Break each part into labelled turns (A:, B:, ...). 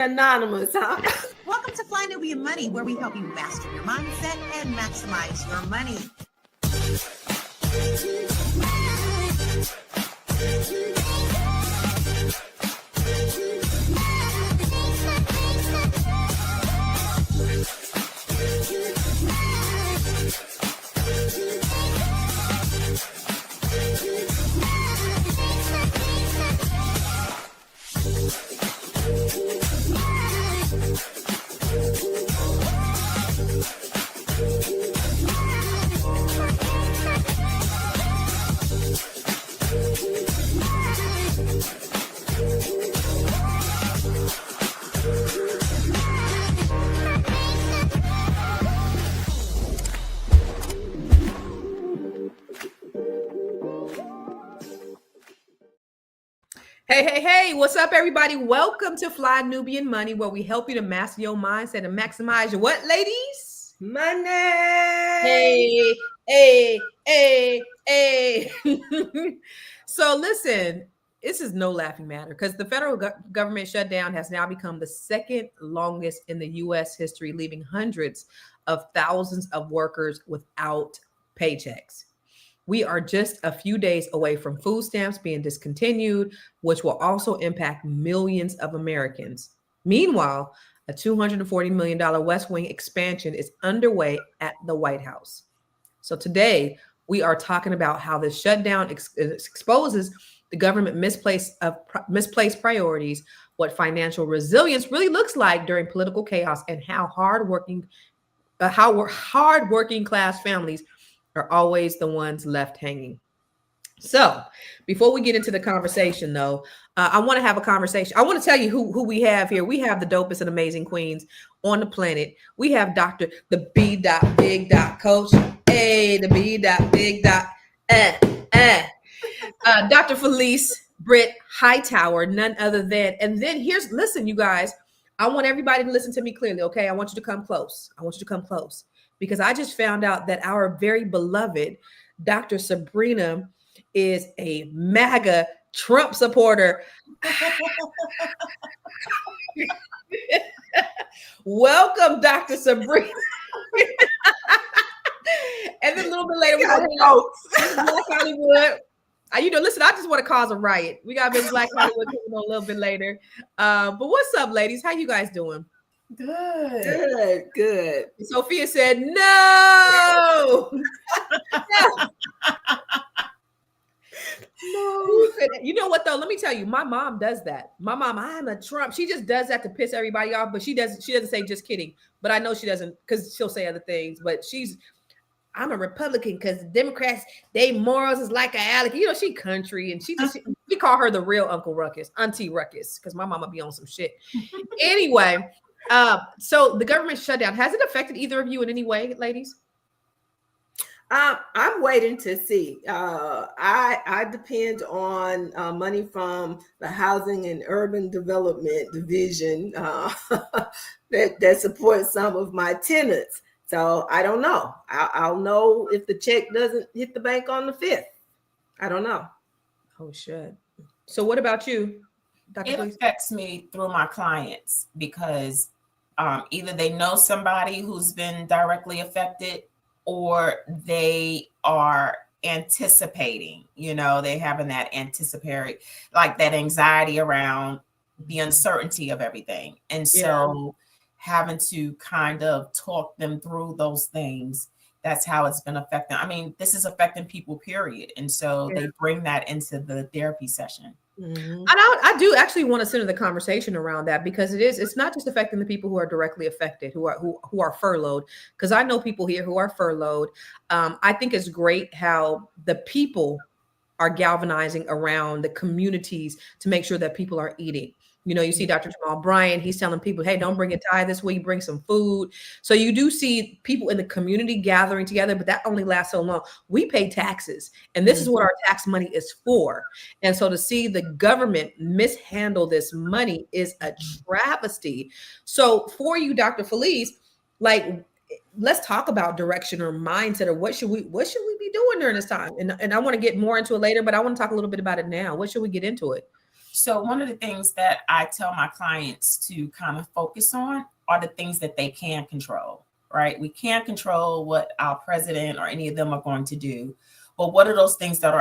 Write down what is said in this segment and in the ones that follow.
A: Anonymous, huh?
B: Welcome to Fly Nubian Money, where we help you master your mindset and maximize your money.
C: Hey, what's up, everybody? Welcome to Fly Nubian Money, where we help you to master your mindset and maximize your what, ladies?
A: Money.
C: Hey. So listen, this is no laughing matter because the federal government shutdown has now become the second longest in the U.S. history, leaving hundreds of thousands of workers without paychecks. We are just a few days away from food stamps being discontinued, which will also impact millions of Americans. Meanwhile, a $240 million West Wing expansion is underway at the White House. So today, we are talking about how this shutdown exposes the government misplaced priorities, what financial resilience really looks like during political chaos, and how hardworking class families are always the ones left hanging. So before we get into the conversation, though, I want to have a conversation. I want to tell you who we have here. We have the dopest and amazing queens on the planet. We have Dr. the B. Big. Coach. Hey, the B. Big. Dr. Felice Britt Hightower, none other than. And then listen, you guys, I want everybody to listen to me clearly, okay? I want you to come close. Because I just found out that our very beloved Dr. Sabrina is a MAGA Trump supporter. Welcome, Dr. Sabrina. And then a little bit later, we got Black Hollywood. Listen, I just want to cause a riot. We got Miss Black Hollywood coming on a little bit later. But what's up, ladies? How you guys doing?
A: Good.
C: Sophia said, no. No. You know what, though? Let me tell you, my mom does that. My mom, I'm a Trump. She just does that to piss everybody off, but she doesn't say just kidding. But I know she doesn't, because she'll say other things. But I'm a Republican because the Democrats, they morals is like an Alec. She country, and we call her the real Uncle Ruckus, Auntie Ruckus, because my mama be on some shit. Anyway. So the government shutdown, has it affected either of you in any way, ladies?
A: I'm waiting to see. I depend on money from the Housing and Urban Development Division that supports some of my tenants. So I don't know. I'll know if the check doesn't hit the bank on the 5th. I don't know.
C: Oh, shit. So what about you, Dr.
D: It affects me through my clients because either they know somebody who's been directly affected or they are anticipating, they having that anticipatory, like that anxiety around the uncertainty of everything. And so having to kind of talk them through those things, that's how it's been affecting. I mean, this is affecting people, period. And so they bring that into the therapy session.
C: Mm-hmm. And I do actually want to center the conversation around that because it's not just affecting the people who are directly affected, who are furloughed, because I know people here who are furloughed. I think it's great how the people are galvanizing around the communities to make sure that people are eating. You see Dr. Jamal Bryant, he's telling people, hey, don't bring a tie this week, bring some food. So you do see people in the community gathering together, but that only lasts so long. We pay taxes, and this is what our tax money is for. And so to see the government mishandle this money is a travesty. So for you, Dr. Felice, let's talk about direction or mindset, or what should we be doing during this time? And I want to get more into it later, but I want to talk a little bit about it now. What should we get into it?
D: So one of the things that I tell my clients to kind of focus on are the things that they can control, right? We can't control what our president or any of them are going to do. But what are those things that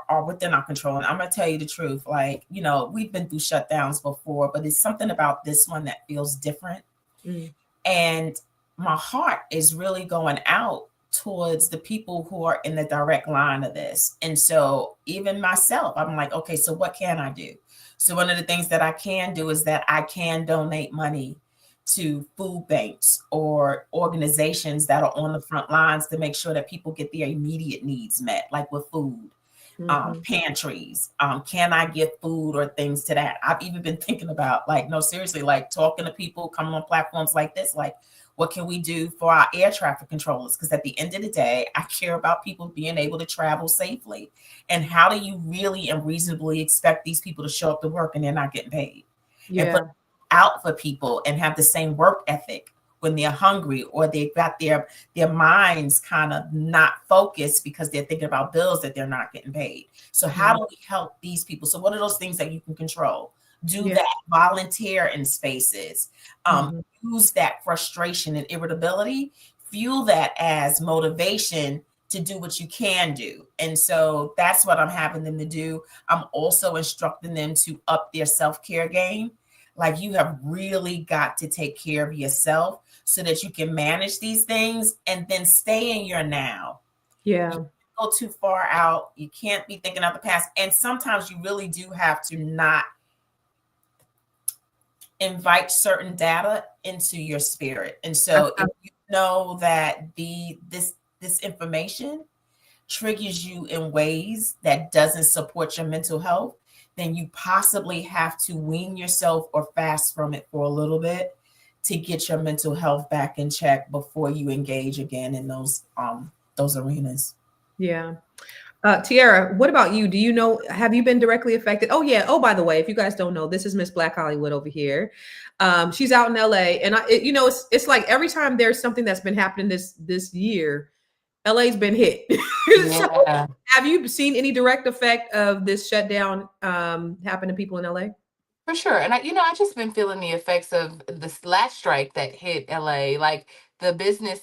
D: are within our control? And I'm going to tell you the truth. Like, you know, we've been through shutdowns before, but it's something about this one that feels different.
C: Mm.
D: And my heart is really going out towards the people who are in the direct line of this. And so even myself, I'm like, okay, so what can I do? So one of the things that I can do is that I can donate money to food banks or organizations that are on the front lines to make sure that people get their immediate needs met, like with food, pantries. Can I get food or things to that? I've even been thinking about, like, no, seriously, like talking to people, coming on platforms like this, like, what can we do for our air traffic controllers? Because at the end of the day, I care about people being able to travel safely. And how do you really and reasonably expect these people to show up to work and they're not getting paid? And put out for people and have the same work ethic when they're hungry, or they've got their minds kind of not focused because they're thinking about bills that they're not getting paid. So how do we help these people? So what are those things that you can control? Do that, volunteer in spaces, use that frustration and irritability, fuel that as motivation to do what you can do. And so that's what I'm having them to do. I'm also instructing them to up their self-care game. Like, you have really got to take care of yourself so that you can manage these things and then stay in your now.
C: Yeah.
D: You go too far out. You can't be thinking of the past. And sometimes you really do have to not invite certain data into your spirit. And so if you know that this information triggers you in ways that doesn't support your mental health, then you possibly have to wean yourself or fast from it for a little bit to get your mental health back in check before you engage again in those arenas.
C: Yeah. Tiara, what about you? Do you know, have you been directly affected? Oh yeah. Oh, by the way, if you guys don't know, this is Miss Black Hollywood over here. She's out in LA, and it's like every time there's something that's been happening this year, LA's been hit. So have you seen any direct effect of this shutdown happen to people in LA?
E: For sure. And I just been feeling the effects of this last strike that hit LA. Like, the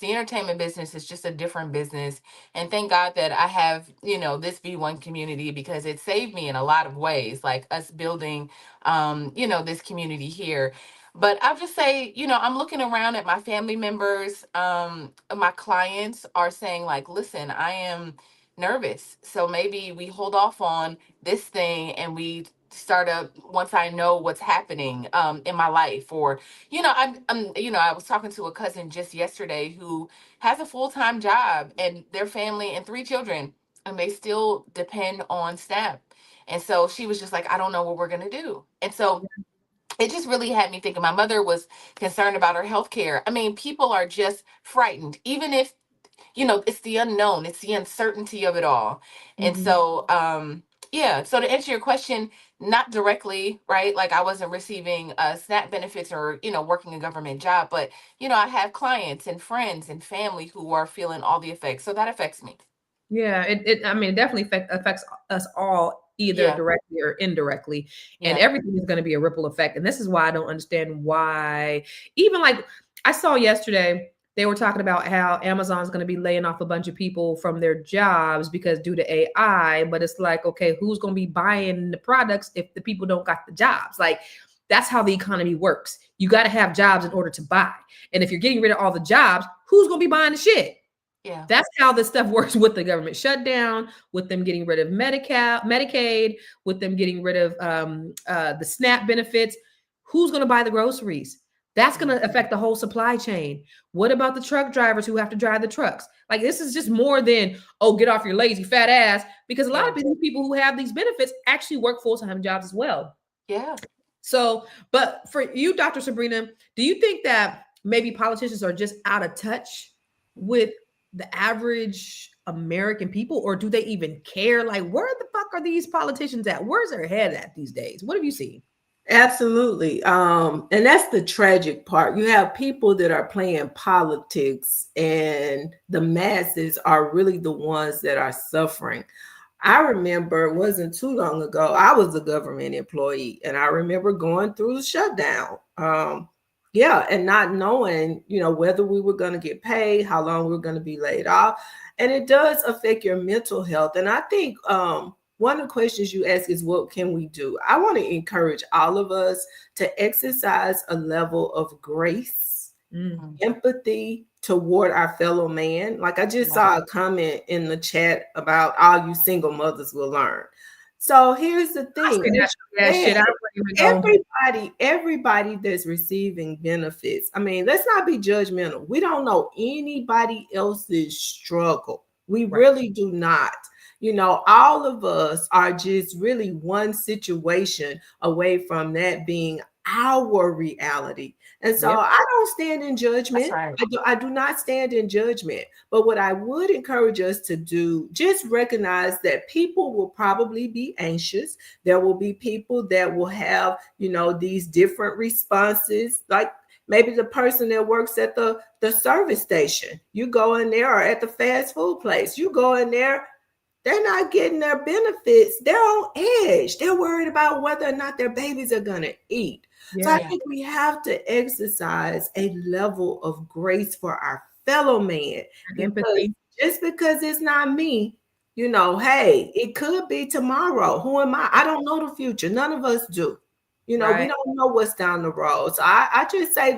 E: entertainment business is just a different business. And thank God that I have, this V1 community, because it saved me in a lot of ways, like us building, this community here. But I'll just say, I'm looking around at my family members. My clients are saying, like, listen, I am nervous. So maybe we hold off on this thing and we start up once I know what's happening in my life. Or I was talking to a cousin just yesterday who has a full-time job and their family and 3 children, and they still depend on SNAP. And so she was just like, I don't know what we're going to do. And so it just really had me thinking. My mother was concerned about her health care. I mean, people are just frightened, even if it's the unknown, it's the uncertainty of it all. And so so to answer your question, not directly, right? Like, I wasn't receiving SNAP benefits or, working a government job, but, I have clients and friends and family who are feeling all the effects. So that affects me.
C: Yeah, it definitely affects us all, either directly or indirectly. And everything is going to be a ripple effect. And this is why I don't understand why, even like I saw yesterday, they were talking about how Amazon's going to be laying off a bunch of people from their jobs because due to AI. But it's like, okay, who's going to be buying the products if the people don't got the jobs? Like, that's how the economy works. You got to have jobs in order to buy. And if you're getting rid of all the jobs, who's going to be buying the shit?
E: Yeah.
C: That's how this stuff works with the government shutdown, with them getting rid of Medicaid, with them getting rid of the SNAP benefits. Who's going to buy the groceries? That's going to affect the whole supply chain. What about the truck drivers who have to drive the trucks? Like, this is just more than, oh, get off your lazy fat ass, because a lot of these people who have these benefits actually work full-time jobs as well.
E: Yeah.
C: So, but for you, Dr. Sabrina, do you think that maybe politicians are just out of touch with the average American people, or do they even care? Like, where the fuck are these politicians at? Where's their head at these days? What have you seen?
A: Absolutely. And that's the tragic part. You have people that are playing politics, and the masses are really the ones that are suffering. I remember it wasn't too long ago. I was a government employee, and I remember going through the shutdown. Yeah, and not knowing, whether we were going to get paid, how long we were going to be laid off, and it does affect your mental health. And I think one of the questions you ask is, what can we do? I want to encourage all of us to exercise a level of grace, empathy toward our fellow man. Like I just saw a comment in the chat about all you single mothers will learn. So here's the thing. Everybody that's receiving benefits. I mean, let's not be judgmental. We don't know anybody else's struggle. We really do not. All of us are just really one situation away from that being our reality. And so I don't stand in judgment.
E: Right.
A: I do not stand in judgment. But what I would encourage us to do, just recognize that people will probably be anxious. There will be people that will have, these different responses. Like maybe the person that works at the service station, you go in there, or at the fast food place, you go in there, they're not getting their benefits. They're on edge. They're worried about whether or not their babies are going to eat. So I think we have to exercise a level of grace for our fellow man. Empathy. Just because it's not me, hey, it could be tomorrow. Who am I? I don't know the future. None of us do. We don't know what's down the road. So I just say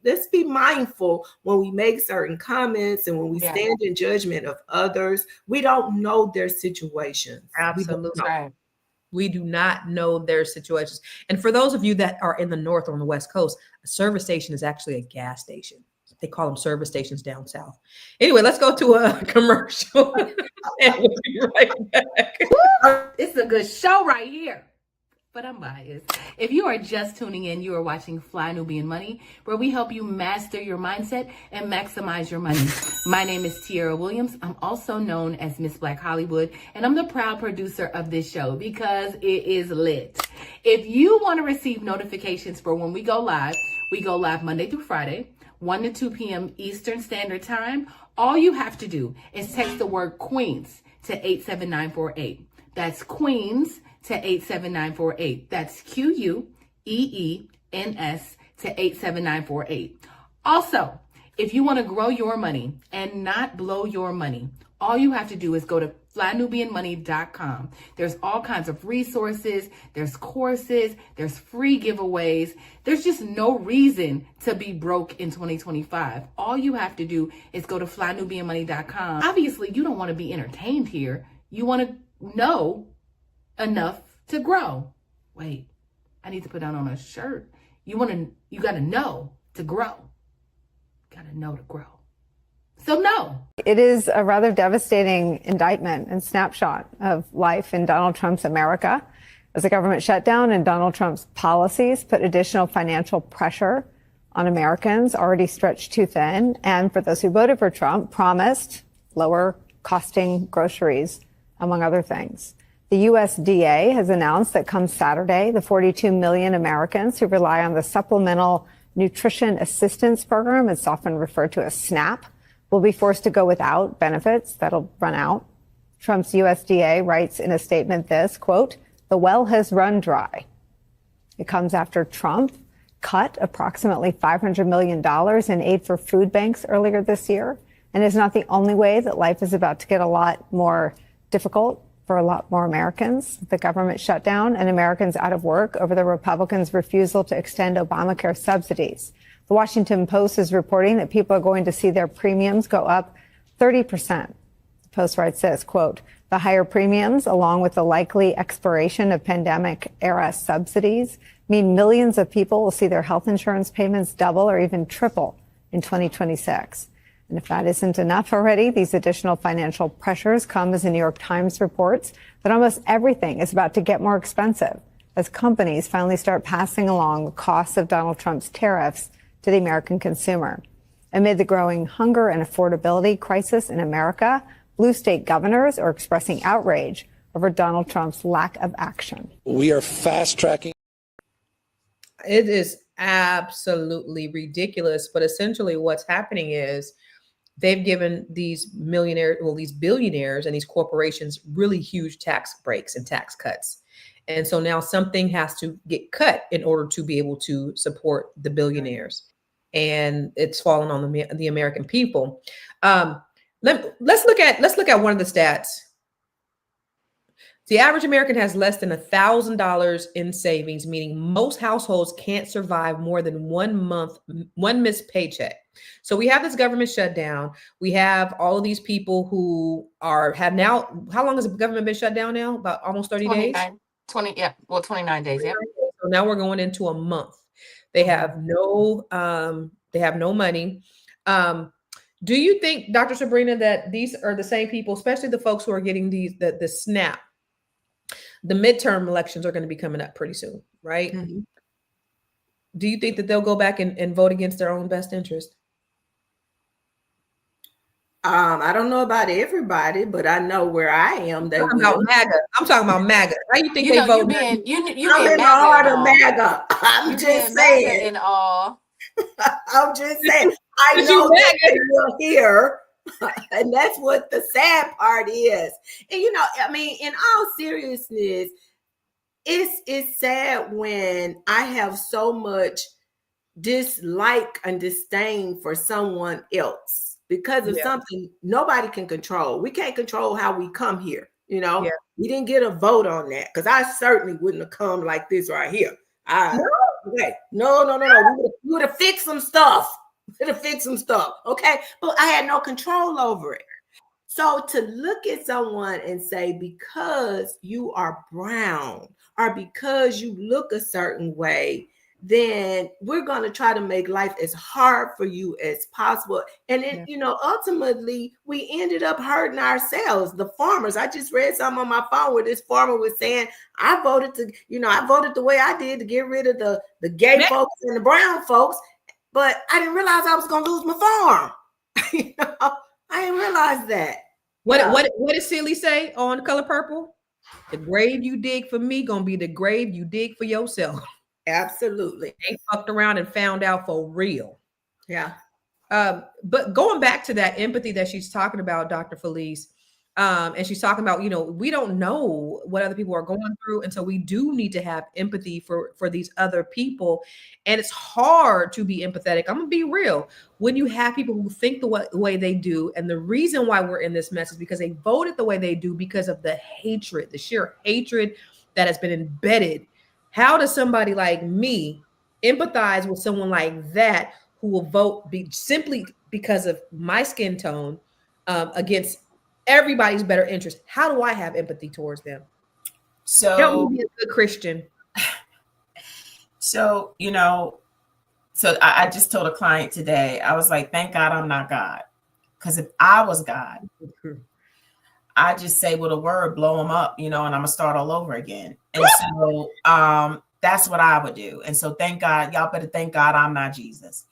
A: let's be mindful when we make certain comments and when we stand in judgment of others. We don't know their situations.
C: Absolutely. We do not know their situations. And for those of you that are in the North or on the West Coast, a service station is actually a gas station. They call them service stations down south. Anyway, let's go to a commercial. And we'll be right back.
F: It's a good show right here. But I'm biased. If you are just tuning in, you are watching Fly Nubian Money, where we help you master your mindset and maximize your money. My name is Tiara Williams. I'm also known as Miss Black Hollywood, and I'm the proud producer of this show because it is lit. If you want to receive notifications for when we go live Monday through Friday, 1 to 2 p.m. Eastern Standard Time. All you have to do is text the word Queens to 87948. That's Queens to 87948. That's QUEENS to 87948. Also, if you want to grow your money and not blow your money, all you have to do is go to flynubianmoney.com. There's all kinds of resources, there's courses, there's free giveaways. There's just no reason to be broke in 2025. All you have to do is go to flynubianmoney.com. Obviously, you don't want to be entertained here. You want to know enough to grow. Wait, I need to put that on a shirt. You got to know to grow. Got to know to grow. So no.
G: It is a rather devastating indictment and snapshot of life in Donald Trump's America as the government shutdown and Donald Trump's policies put additional financial pressure on Americans already stretched too thin. And for those who voted for Trump, promised lower costing groceries, among other things. The USDA has announced that come Saturday, the 42 million Americans who rely on the Supplemental Nutrition Assistance Program, it's often referred to as SNAP, will be forced to go without benefits that'll run out. Trump's USDA writes in a statement this, quote, "The well has run dry." It comes after Trump cut approximately $500 million in aid for food banks earlier this year, and is not the only way that life is about to get a lot more difficult for a lot more Americans. The government shutdown and Americans out of work over the Republicans' refusal to extend Obamacare subsidies. The Washington Post is reporting that people are going to see their premiums go up 30%. The Post writes this, quote, "The higher premiums, along with the likely expiration of pandemic-era subsidies, mean millions of people will see their health insurance payments double or even triple in 2026. And if that isn't enough already, these additional financial pressures come as the New York Times reports that almost everything is about to get more expensive as companies finally start passing along the costs of Donald Trump's tariffs to the American consumer. Amid the growing hunger and affordability crisis in America, blue state governors are expressing outrage over Donald Trump's lack of action.
H: We are fast tracking.
C: It is absolutely ridiculous. But essentially what's happening is they've given these these billionaires and these corporations really huge tax breaks and tax cuts. And so now something has to get cut in order to be able to support the billionaires. And it's fallen on the American people. Let's look at one of the stats. The average American has less than $1,000 in savings, meaning most households can't survive more than 1 month, one missed paycheck. So we have this government shutdown. We have all of these people who have now, how long has the government been shut down now? About almost 30 days?
E: 29 days. Yeah.
C: So now we're going into a month. They have no money. Do you think, Dr. Sabrina, that these are the same people, especially the folks who are getting the SNAP? The midterm elections are going to be coming up pretty soon, right? Mm-hmm. Do you think that they'll go back and vote against their own best interest?
A: I don't know about everybody, but I know where I am.
C: I'm talking about MAGA. I'm talking about MAGA. How you think they vote?
A: I'm in the heart of MAGA. I'm just saying.
E: In all.
A: I'm just saying. I know that they will hear. And that's what the sad part is. And I mean, in all seriousness, it's sad when I have so much dislike and disdain for someone else because of something nobody can control. We can't control how we come here. We didn't get a vote on that, because I certainly wouldn't have come like this right here. No. We would have fixed some stuff. Okay, but I had no control over it. So to look at someone and say, because you are brown or because you look a certain way, then we're going to try to make life as hard for you as possible. And then, ultimately, we ended up hurting ourselves, the farmers. I just read something on my phone where this farmer was saying, I voted the way I did to get rid of the gay folks and the brown folks. But I didn't realize I was going to lose my farm. I didn't realize that.
C: What did Silly say on Color Purple? The grave you dig for me going to be the grave you dig for yourself.
A: Absolutely.
C: They fucked around and found out for real.
A: Yeah.
C: But going back to that empathy that she's talking about, Dr. Felice, and she's talking about, we don't know what other people are going through. And so we do need to have empathy for these other people. And it's hard to be empathetic. I'm going to be real. When you have people who think the way they do, and the reason why we're in this mess is because they voted the way they do because of the hatred, the sheer hatred that has been embedded. How does somebody like me empathize with someone like that who will vote simply because of my skin tone against everybody's better interest? How do I have empathy towards them?
D: So
C: help me be a good Christian.
D: So, I just told a client today, I was like, thank God I'm not God. Because if I was God, I just say with a word, blow them up, and I'm going to start all over again. And so that's what I would do. And so thank God, y'all better thank God I'm not Jesus.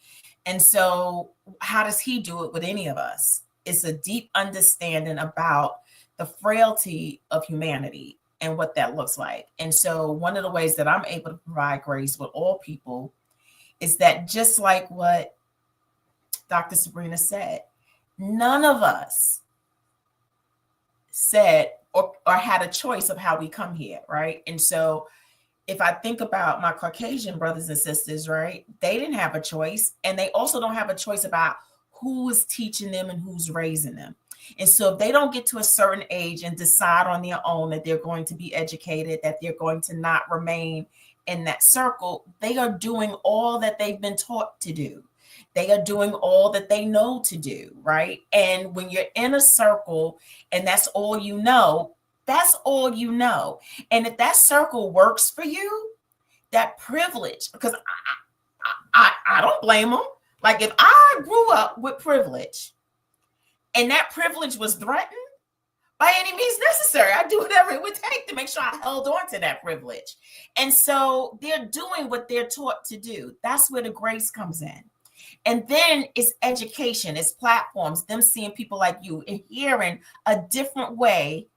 D: And so how does he do it with any of us? It's a deep understanding about the frailty of humanity and what that looks like. And so one of the ways that I'm able to provide grace with all people is that, just like what Dr. Sabrina said, none of us said or had a choice of how we come here, right? And so if I think about my Caucasian brothers and sisters, right, they didn't have a choice, and they also don't have a choice about who is teaching them and who's raising them. And so if they don't get to a certain age and decide on their own that they're going to be educated, that they're going to not remain in that circle, they are doing all that they've been taught to do. They are doing all that they know to do, right? And when you're in a circle and that's all you know, that's all you know. And if that circle works for you, that privilege, because I don't blame them. Like, if I grew up with privilege and that privilege was threatened, by any means necessary, I do whatever it would take to make sure I held on to that privilege. And so they're doing what they're taught to do. That's where the grace comes in. And then it's education, it's platforms, them seeing people like you and hearing a different way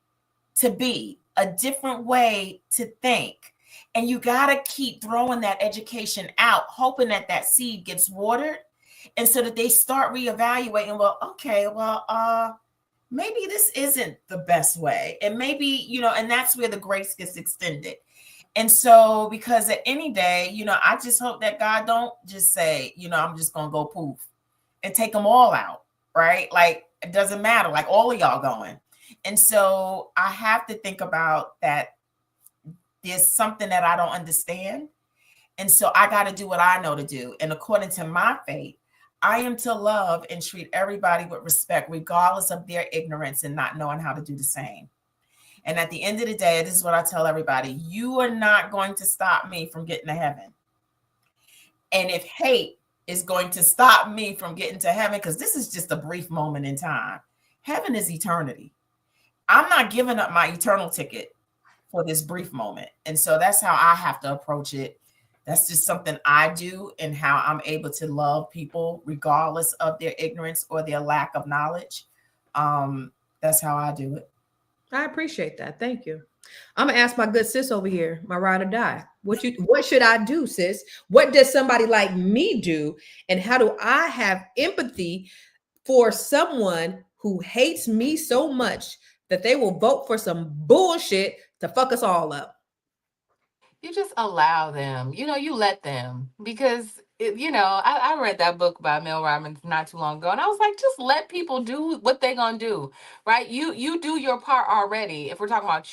D: to be, a different way to think. And you got to keep throwing that education out, hoping that that seed gets watered. And so that they start reevaluating, well, okay, well, maybe this isn't the best way. And maybe, you know, and that's where the grace gets extended. And so, because at any day, you know, I just hope that God don't just say, you know, I'm just going to go poof and take them all out, right? Like, it doesn't matter, like all of y'all going. And so I have to think about that there's something that I don't understand. And so I got to do what I know to do. And according to my faith, I am to love and treat everybody with respect, regardless of their ignorance and not knowing how to do the same. And at the end of the day, this is what I tell everybody. You are not going to stop me from getting to heaven. And if hate is going to stop me from getting to heaven, because this is just a brief moment in time, heaven is eternity. I'm not giving up my eternal ticket for this brief moment. And so that's how I have to approach it. That's just something I do, and how I'm able to love people regardless of their ignorance or their lack of knowledge. That's how I do it.
C: I appreciate that. Thank you. I'm gonna ask my good sis over here, my ride or die. What should I do, sis? What does somebody like me do? And how do I have empathy for someone who hates me so much that they will vote for some bullshit to fuck us all up?
E: You just allow them, you know, you let them, because I read that book by Mel Robbins not too long ago, and I was like, just let people do what they're gonna do, right? You do your part already. If we're talking about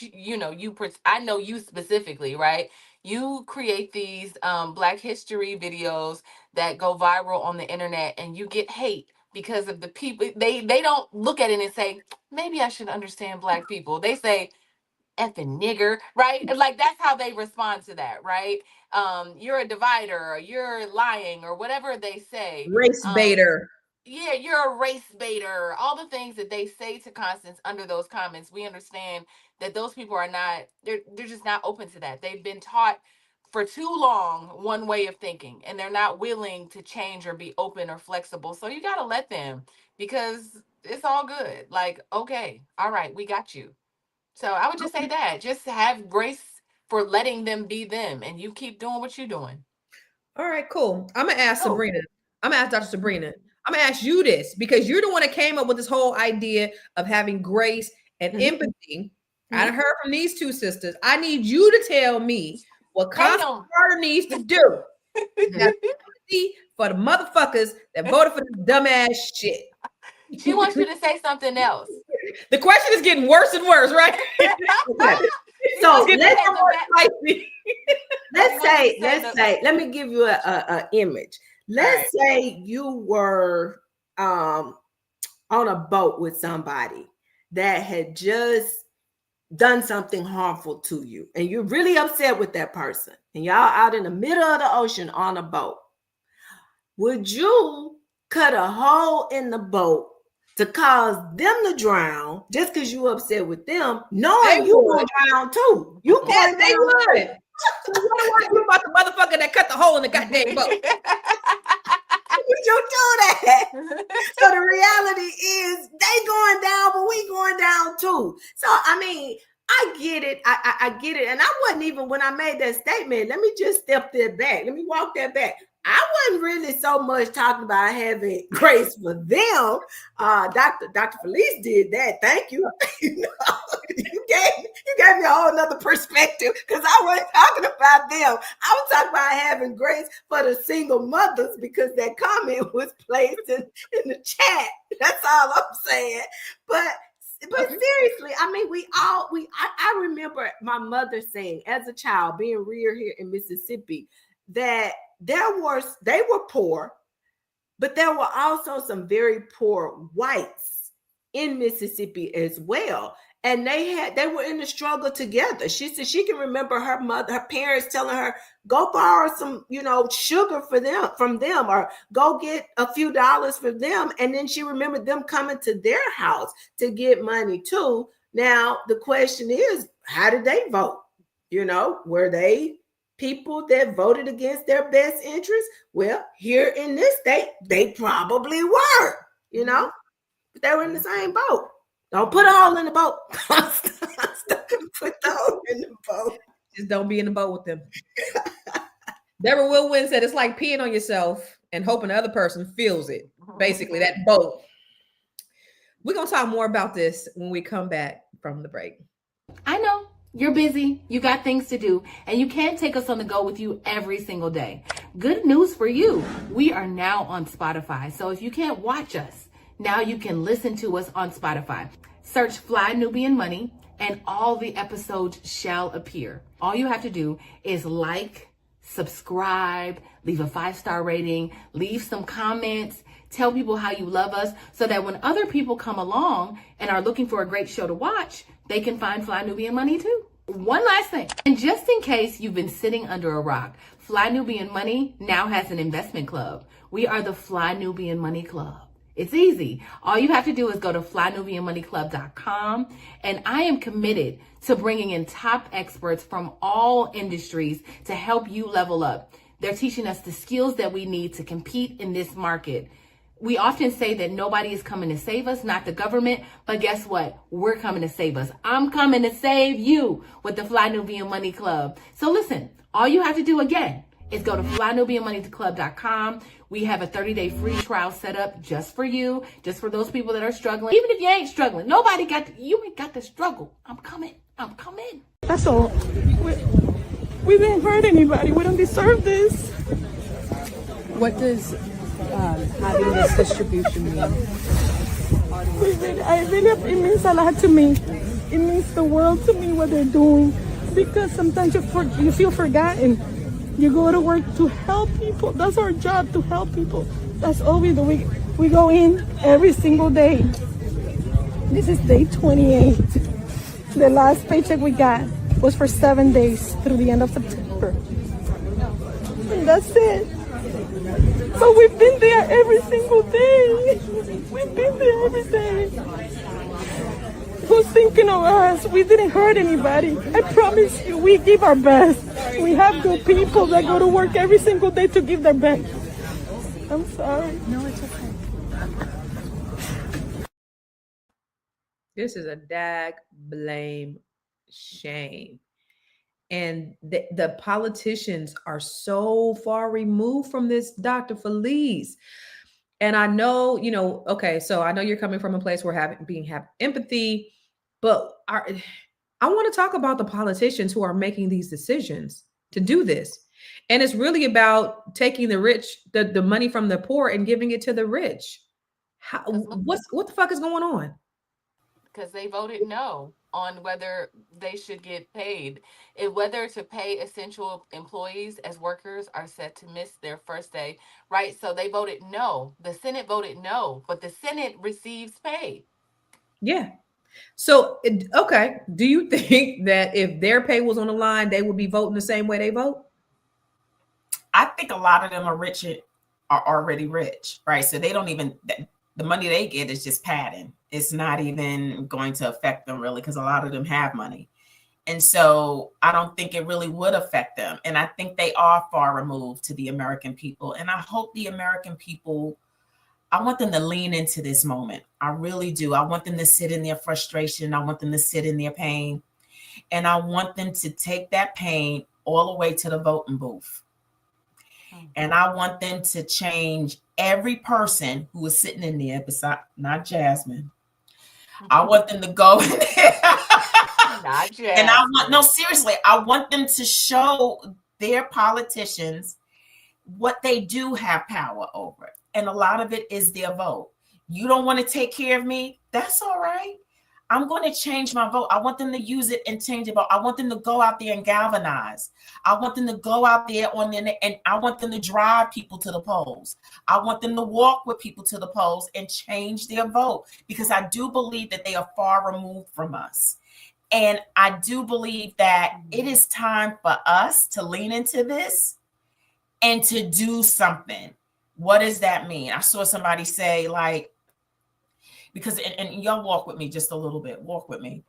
E: I know you specifically, right? You create these Black History videos that go viral on the internet, and you get hate because of the people. They don't look at it and say, maybe I should understand Black people. They say, effing nigger, right? And like, that's how they respond to that, right? You're a divider, or you're lying, or whatever they say.
C: Race baiter.
E: Yeah, you're a race baiter. All the things that they say to Constance under those comments, we understand that those people are not, they're just not open to that. They've been taught for too long one way of thinking, and they're not willing to change or be open or flexible. So you got to let them, because it's all good. Like, okay, all right, we got you. So I would just say that. Just have grace for letting them be them, and you keep doing what you're doing.
C: All right, cool. I'm gonna ask Sabrina. I'm gonna ask Dr. Sabrina. I'm gonna ask you this, because you're the one that came up with this whole idea of having grace and empathy. I heard from these two sisters. I need you to tell me what Constance Carter needs to do for the motherfuckers that voted for this dumbass shit.
E: She wants you to say something else.
C: The question is getting worse and worse, right?
A: So let's say, let me give you a image. Let's say you were on a boat with somebody that had just done something harmful to you, and you're really upset with that person, and y'all out in the middle of the ocean on a boat. Would you cut a hole in the boat to cause them to drown just because you upset with them, knowing you will drown too? You
C: yes, they would. So what do I do about the motherfucker that cut the hole in the goddamn boat?
A: Would you do that? So the reality is they going down, but we going down too. So I mean, I get it. I get it. And I wasn't even, when I made that statement, let me just step that back. Let me walk that back. I wasn't really so much talking about having grace for them. Dr. Felice did that. Thank you. You gave me a whole nother perspective, because I wasn't talking about them. I was talking about having grace for the single mothers, because that comment was placed in the chat. That's all I'm saying. But seriously, I mean, I remember my mother saying as a child, being reared here in Mississippi, that they were poor, but there were also some very poor whites in Mississippi as well. And they were in the struggle together. She said she can remember her parents telling her, go borrow some, sugar from them, or go get a few dollars for them. And then she remembered them coming to their house to get money too. Now, the question is, how did they vote? Were they people that voted against their best interests? Well, here in this state, they probably were, but they were in the same boat. Don't put a hole in the boat. Put the hole in the boat.
C: Just don't be in the boat with them. Deborah Will Win said it's like peeing on yourself. and hoping the other person feels it. Basically, that boat. We're going to talk more about this when we come back from the break.
F: I know you're busy, you got things to do, and you can't take us on the go with you every single day. Good news for you. We are now on Spotify. So if you can't watch us, now you can listen to us on Spotify. Search Fly Nubian Money and all the episodes shall appear. All you have to do is like, subscribe, leave a 5-star rating, leave some comments, tell people how you love us so that when other people come along and are looking for a great show to watch, they can find Fly Nubian Money too. One last thing, and just in case you've been sitting under a rock, Fly Nubian Money now has an investment club. We are the Fly Nubian Money Club. It's easy. All you have to do is go to flynubianmoneyclub.com, and I am committed to bringing in top experts from all industries to help you level up. They're teaching us the skills that we need to compete in this market. We often say that nobody is coming to save us, not the government, but guess what? We're coming to save us. I'm coming to save you with the Fly Nubian Money Club. So listen, all you have to do again is go to flynubianmoneyclub.com. We have a 30-day free trial set up just for you, just for those people that are struggling. Even if you ain't struggling, you ain't got to struggle. I'm coming.
H: That's all. We didn't hurt anybody. We don't deserve this.
I: What does having this distribution mean?
H: It means a lot to me. It means the world to me what they're doing, because sometimes you feel forgotten. You go to work to help people. That's our job, to help people. That's all we do. We go in every single day. This is day 28. The last paycheck we got was for 7 days through the end of September. And that's it. But we've been there every single day. We've been there every day. Who's thinking of us? We didn't hurt anybody. I promise you, we give our best. We have good people that go to work every single day to give their best. I'm sorry.
I: No, it's okay.
C: This is a dag blame shame. And the politicians are so far removed from this, Dr. Felice. And I know, okay, so I know you're coming from a place where have empathy, but I want to talk about the politicians who are making these decisions to do this. And it's really about taking the rich, the money from the poor and giving it to the rich. What the fuck is going on?
E: Because they voted no on whether they should get paid. Whether to pay essential employees as workers are set to miss their first day, right? So they voted no. The Senate voted no, but the Senate receives pay.
C: Yeah. So, okay. Do you think that if their pay was on the line, they would be voting the same way they vote?
D: I think a lot of them are already rich, right? So they don't even, the money they get is just padding. It's not even going to affect them really, because a lot of them have money. And so I don't think it really would affect them. And I think they are far removed to the American people. And I hope the American people, I want them to lean into this moment. I really do. I want them to sit in their frustration. I want them to sit in their pain. And I want them to take that pain all the way to the voting booth. And I want them to change every person who is sitting in there, besides not Jasmine. I want them to go in there.
E: Not Jasmine.
D: And seriously, I want them to show their politicians what they do have power over. And a lot of it is their vote. You don't want to take care of me? That's all right. I'm going to change my vote. I want them to use it and change it. I want them to go out there and galvanize. I want them to go out there and I want them to drive people to the polls. I want them to walk with people to the polls and change their vote, because I do believe that they are far removed from us. And I do believe that it is time for us to lean into this and to do something. What does that mean? I saw somebody say, like, because, and y'all walk with me just a little bit, walk with me.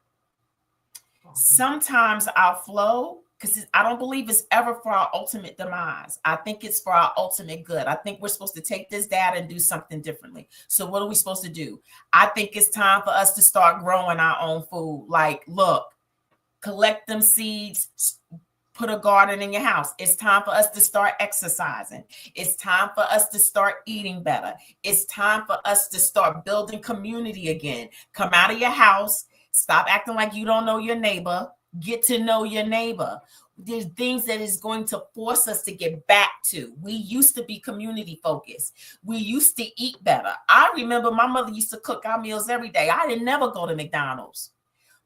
D: Sometimes our flow, because I don't believe it's ever for our ultimate demise. I think it's for our ultimate good. I think we're supposed to take this data and do something differently. So what are we supposed to do? I think it's time for us to start growing our own food. Like, look, collect them seeds, put a garden in your house. It's time for us to start exercising. It's time for us to start eating better. It's time for us to start building community again. Come out of your house. Stop acting like you don't know your neighbor. Get to know your neighbor. There's things that is going to force us to get back to. We used to be community focused. We used to eat better. I remember my mother used to cook our meals every day. I didn't never go to McDonald's.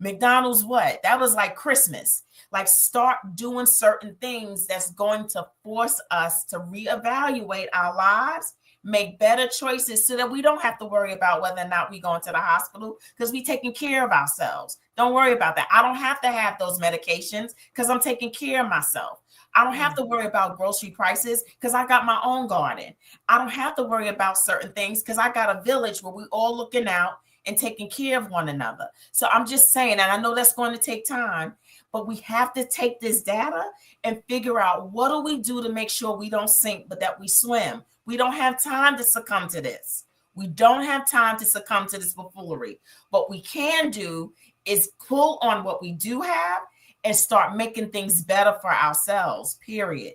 D: McDonald's what? That was like Christmas. Like, start doing certain things that's going to force us to reevaluate our lives, make better choices so that we don't have to worry about whether or not we go into the hospital, because we're taking care of ourselves. Don't worry about that. I don't have to have those medications because I'm taking care of myself. I don't have to worry about grocery prices because I got my own garden. I don't have to worry about certain things because I got a village where we all looking out and taking care of one another. So I'm just saying, and I know that's going to take time, but we have to take this data and figure out, what do we do to make sure we don't sink, but that we swim? We don't have time to succumb to this. We don't have time to succumb to this buffoonery. What we can do is pull on what we do have and start making things better for ourselves, period.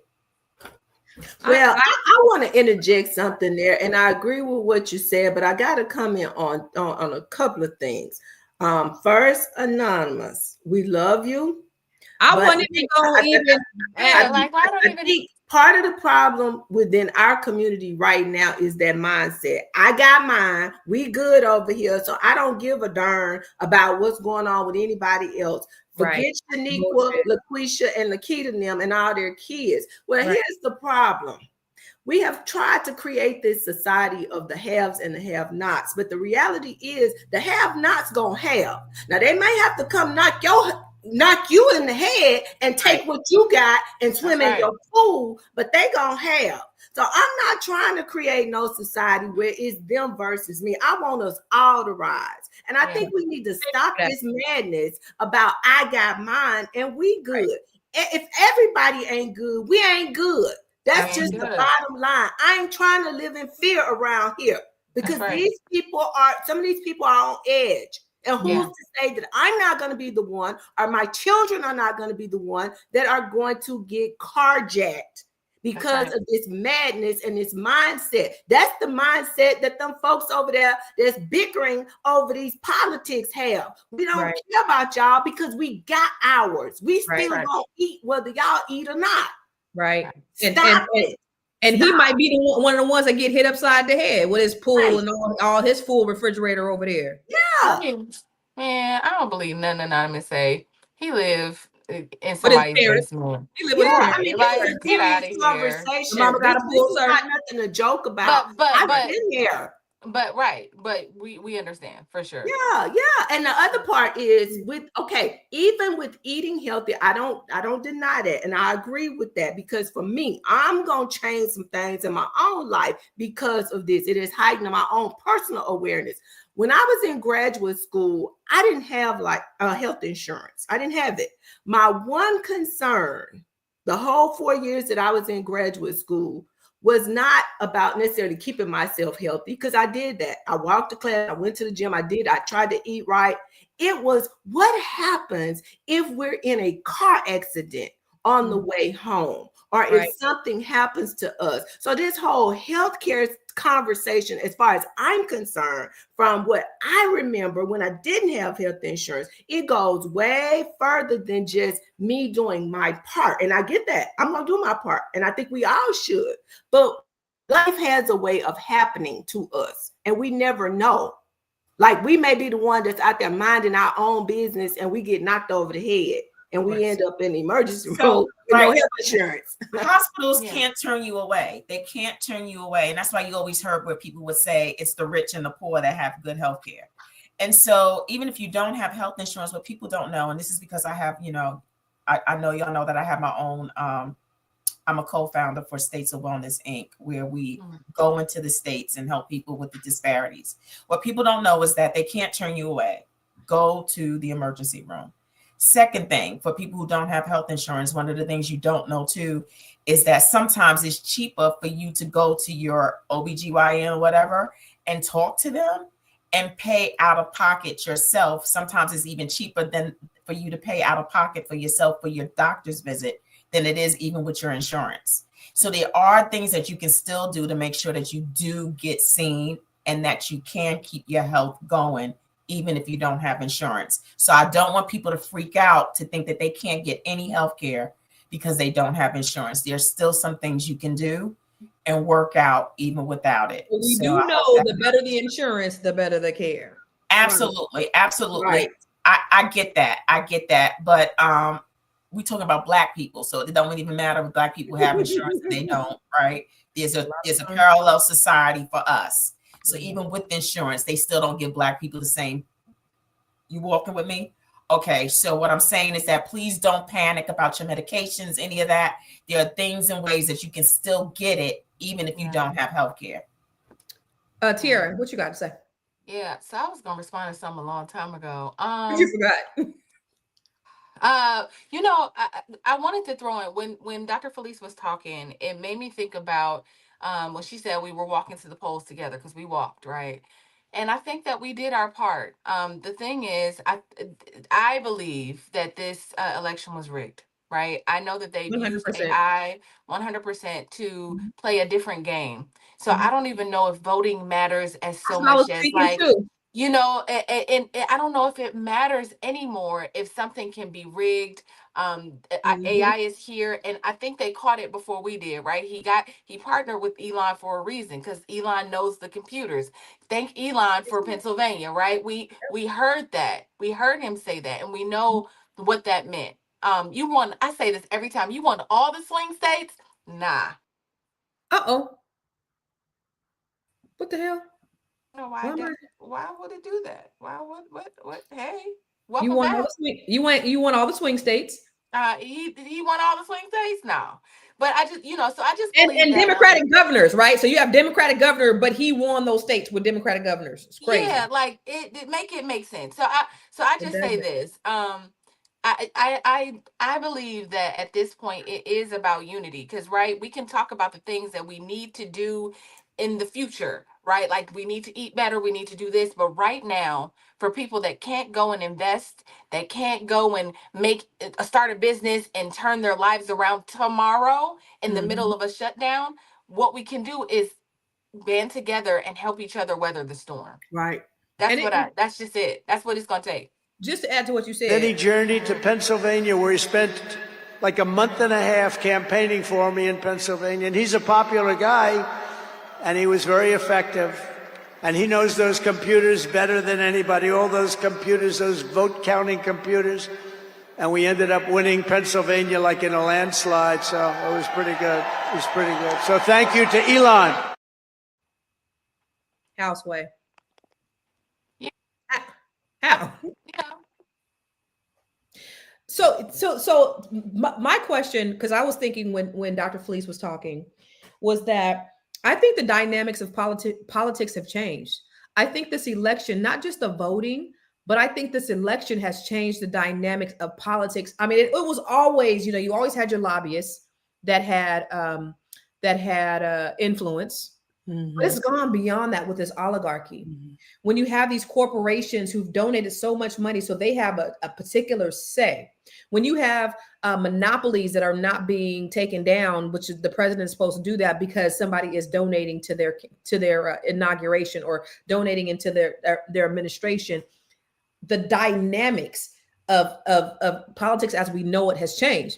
A: Well, I want to interject something there, and I agree with what you said, but I got to comment on a couple of things. First, Anonymous, we love you.
C: I wasn't even going even.
A: I think part of the problem within our community right now is that mindset. I got mine. We good over here, so I don't give a darn about what's going on with anybody else. Forget Shaniqua, LaQuisha, and Lakita and them and all their kids. Well, here's the problem. We have tried to create this society of the haves and the have-nots, but the reality is the have-nots gonna have. Now, they may have to come knock you in the head and take what you got and swim in your pool, but they gonna have. So I'm not trying to create no society where it's them versus me. I want us all to rise. And I think we need to stop this madness about I got mine and we good. If everybody ain't good, we ain't good. That's just the bottom line. I ain't trying to live in fear around here because some of these people are on edge. And who's to say that I'm not going to be the one, or my children are not going to be the one that are going to get carjacked because of this madness and this mindset. That's the mindset that them folks over there that's bickering over these politics have. We don't care about y'all because we got ours. We still gonna eat whether y'all eat or not.
C: Right.
A: Stop it.
C: And he might be one of the ones that get hit upside the head with his pool and all his full refrigerator over there.
A: Yeah.
E: Man, I don't believe nothing Anonymous say. He live in somebody's basement.
C: He live with his parents.
A: I mean,
E: like,
A: it's a
E: get out of
A: serious
E: here.
A: conversation.
C: Mama got a
A: This
C: pool
A: is not nothing to joke about.
E: But
A: I've been there.
E: But we understand for sure.
A: Yeah. And the other part is even with eating healthy, I don't deny that. And I agree with that because for me, I'm gonna change some things in my own life because of this. It is heightening my own personal awareness. When I was in graduate school, I didn't have health insurance. I didn't have it. My one concern the whole 4 years that I was in graduate school was not about necessarily keeping myself healthy, because I did that. I walked to class, I went to the gym, I tried to eat right. It was what happens if we're in a car accident on the way home, or if something happens to us. So this whole healthcare conversation, as far as I'm concerned, from what I remember when I didn't have health insurance, it goes way further than just me doing my part. And I get that. I'm going to do my part. And I think we all should. But life has a way of happening to us, and we never know. Like, we may be the one that's out there minding our own business and we get knocked over the head. And we end up in the emergency room with no health insurance.
D: Hospitals can't turn you away. They can't turn you away. And that's why you always heard where people would say it's the rich and the poor that have good health care. And so even if you don't have health insurance, what people don't know, and this is because I have, I know y'all know that I have my own, I'm a co-founder for States of Wellness, Inc., where we go into the states and help people with the disparities. What people don't know is that they can't turn you away. Go to the emergency room. Second thing, for people who don't have health insurance, one of the things you don't know too is that sometimes it's cheaper for you to go to your OBGYN or whatever and talk to them and pay out of pocket yourself. Sometimes it's even cheaper than for you to pay out of pocket for yourself for your doctor's visit than it is even with your insurance. So there are things that you can still do to make sure that you do get seen and that you can keep your health going, even if you don't have insurance. So I don't want people to freak out to think that they can't get any health care because they don't have insurance. There's still some things you can do and work out even without it.
C: We
D: So
C: do
D: I hope
C: know
D: that-
C: the better the insurance, the better the care.
D: Absolutely, absolutely.
A: Right.
D: I get that. I get that. But we talking about Black people, so it don't even matter if Black people have insurance and they don't, right? There's a parallel society for us. So even with insurance, they still don't give Black people the same. You walking with me? Okay, so what I'm saying is that please don't panic about your medications, any of that. There are things and ways that you can still get it, even if you don't have health care.
C: Tiara, what you got to say?
E: Yeah, so I was gonna respond to something a long time ago.
C: You forgot.
E: I wanted to throw in when Dr. Felice was talking, it made me think about when she said we were walking to the polls together because we walked, right? And I think that we did our part. The thing is, I believe that this election was rigged, right? I know that they've used
C: 100%.
E: AI 100% to play a different game. So I don't even know if voting matters as so
C: I was
E: much as
C: thinking
E: like,
C: too.
E: and I don't know if it matters anymore if something can be rigged. AI is here, and I think they caught it before we did, right? He partnered with Elon for a reason because Elon knows the computers. Thank Elon for Pennsylvania, right? We heard that. We heard him say that, and we know what that meant. I say this every time, you want all the swing states? Nah.
C: Uh-oh. What the hell?
E: No, why would it do that? Why what hey,
C: You
E: welcome
C: want
E: back.
C: all the swing? You want all the swing states?
E: He won all the swing states now. But I just, so I just
C: And
E: believe that
C: Democratic governors, right? So you have Democratic governor, but he won those states with Democratic governors. It's crazy.
E: yeah, like it make sense. So I just say this. I believe that at this point it is about unity because right, we can talk about the things that we need to do in the future, right? Like we need to eat better, we need to do this, but right now for people that can't go and invest, that can't go and start a business and turn their lives around tomorrow in the middle of a shutdown, what we can do is band together and help each other weather the storm.
A: Right.
E: That's just it. That's what it's going to take.
C: Just to add to what you said.
J: Then he journeyed to Pennsylvania, where he spent like a month and a half campaigning for me in Pennsylvania. And he's a popular guy, and he was very effective. And he knows those computers better than anybody, all those computers, those vote counting computers. And we ended up winning Pennsylvania like in a landslide. So it was pretty good. It was pretty good. So thank you to Elon.
C: Houseway.
E: Yeah.
C: How?
E: Yeah.
C: So my question, because I was thinking when Dr. Felice was talking, was that I think the dynamics of politics have changed. I think this election, not just the voting, but I think this election has changed the dynamics of politics. I mean, it was always, you always had your lobbyists that had influence. But it's gone beyond that with this oligarchy. When you have these corporations who've donated so much money, so they have a particular say. When you have monopolies that are not being taken down, which is the president is supposed to do that because somebody is donating to their inauguration or donating into their administration, the dynamics of politics as we know it has changed.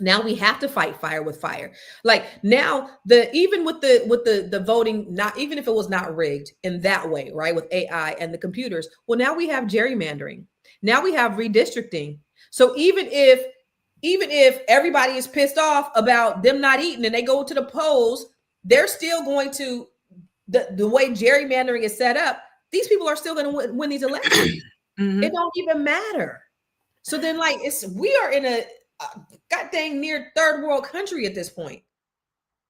C: Now we have to fight fire with fire. Like now, even with the voting, not even if it was not rigged in that way, right? With AI and the computers, well, now we have gerrymandering. Now we have redistricting. So even if everybody is pissed off about them not eating and they go to the polls, they're still going to the way gerrymandering is set up. These people are still going to win these elections. It don't even matter. So then, like, we are in a god dang near third world country at this point.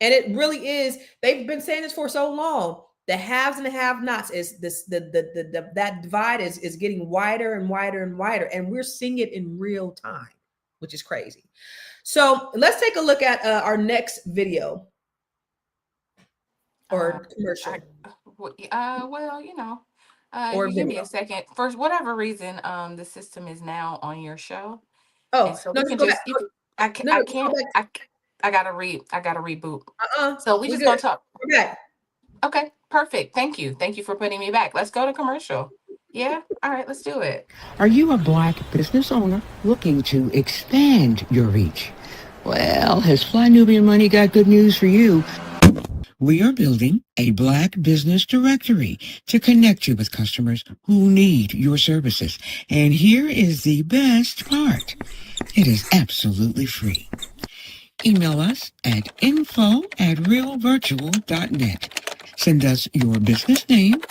C: And it really is. They've been saying this for so long. The haves and the have-nots is this that divide is getting wider and wider and wider. And we're seeing it in real time, which is crazy. So let's take a look at our next video or commercial. Or
E: you give me a second. For whatever reason, the system is now on your show.
C: Oh,
E: and so
C: no,
E: we can
C: go
E: just
C: back.
E: I can't.
C: No,
E: I
C: go
E: can't.
C: back.
E: I gotta reboot.
C: Uh-uh.
E: So we
C: We're
E: just
C: good.
E: gonna talk.
C: We're back.
E: Okay, perfect. Thank you. Thank you for putting me back. Let's go to commercial. Yeah. All right. Let's do it.
K: Are you a Black business owner looking to expand your reach? Well, has Fly Nubian Money got good news for you? We are building a Black business directory to connect you with customers who need your services. And here is the best part. It is absolutely free. Email us at info@realvirtual.net. Send us your business name.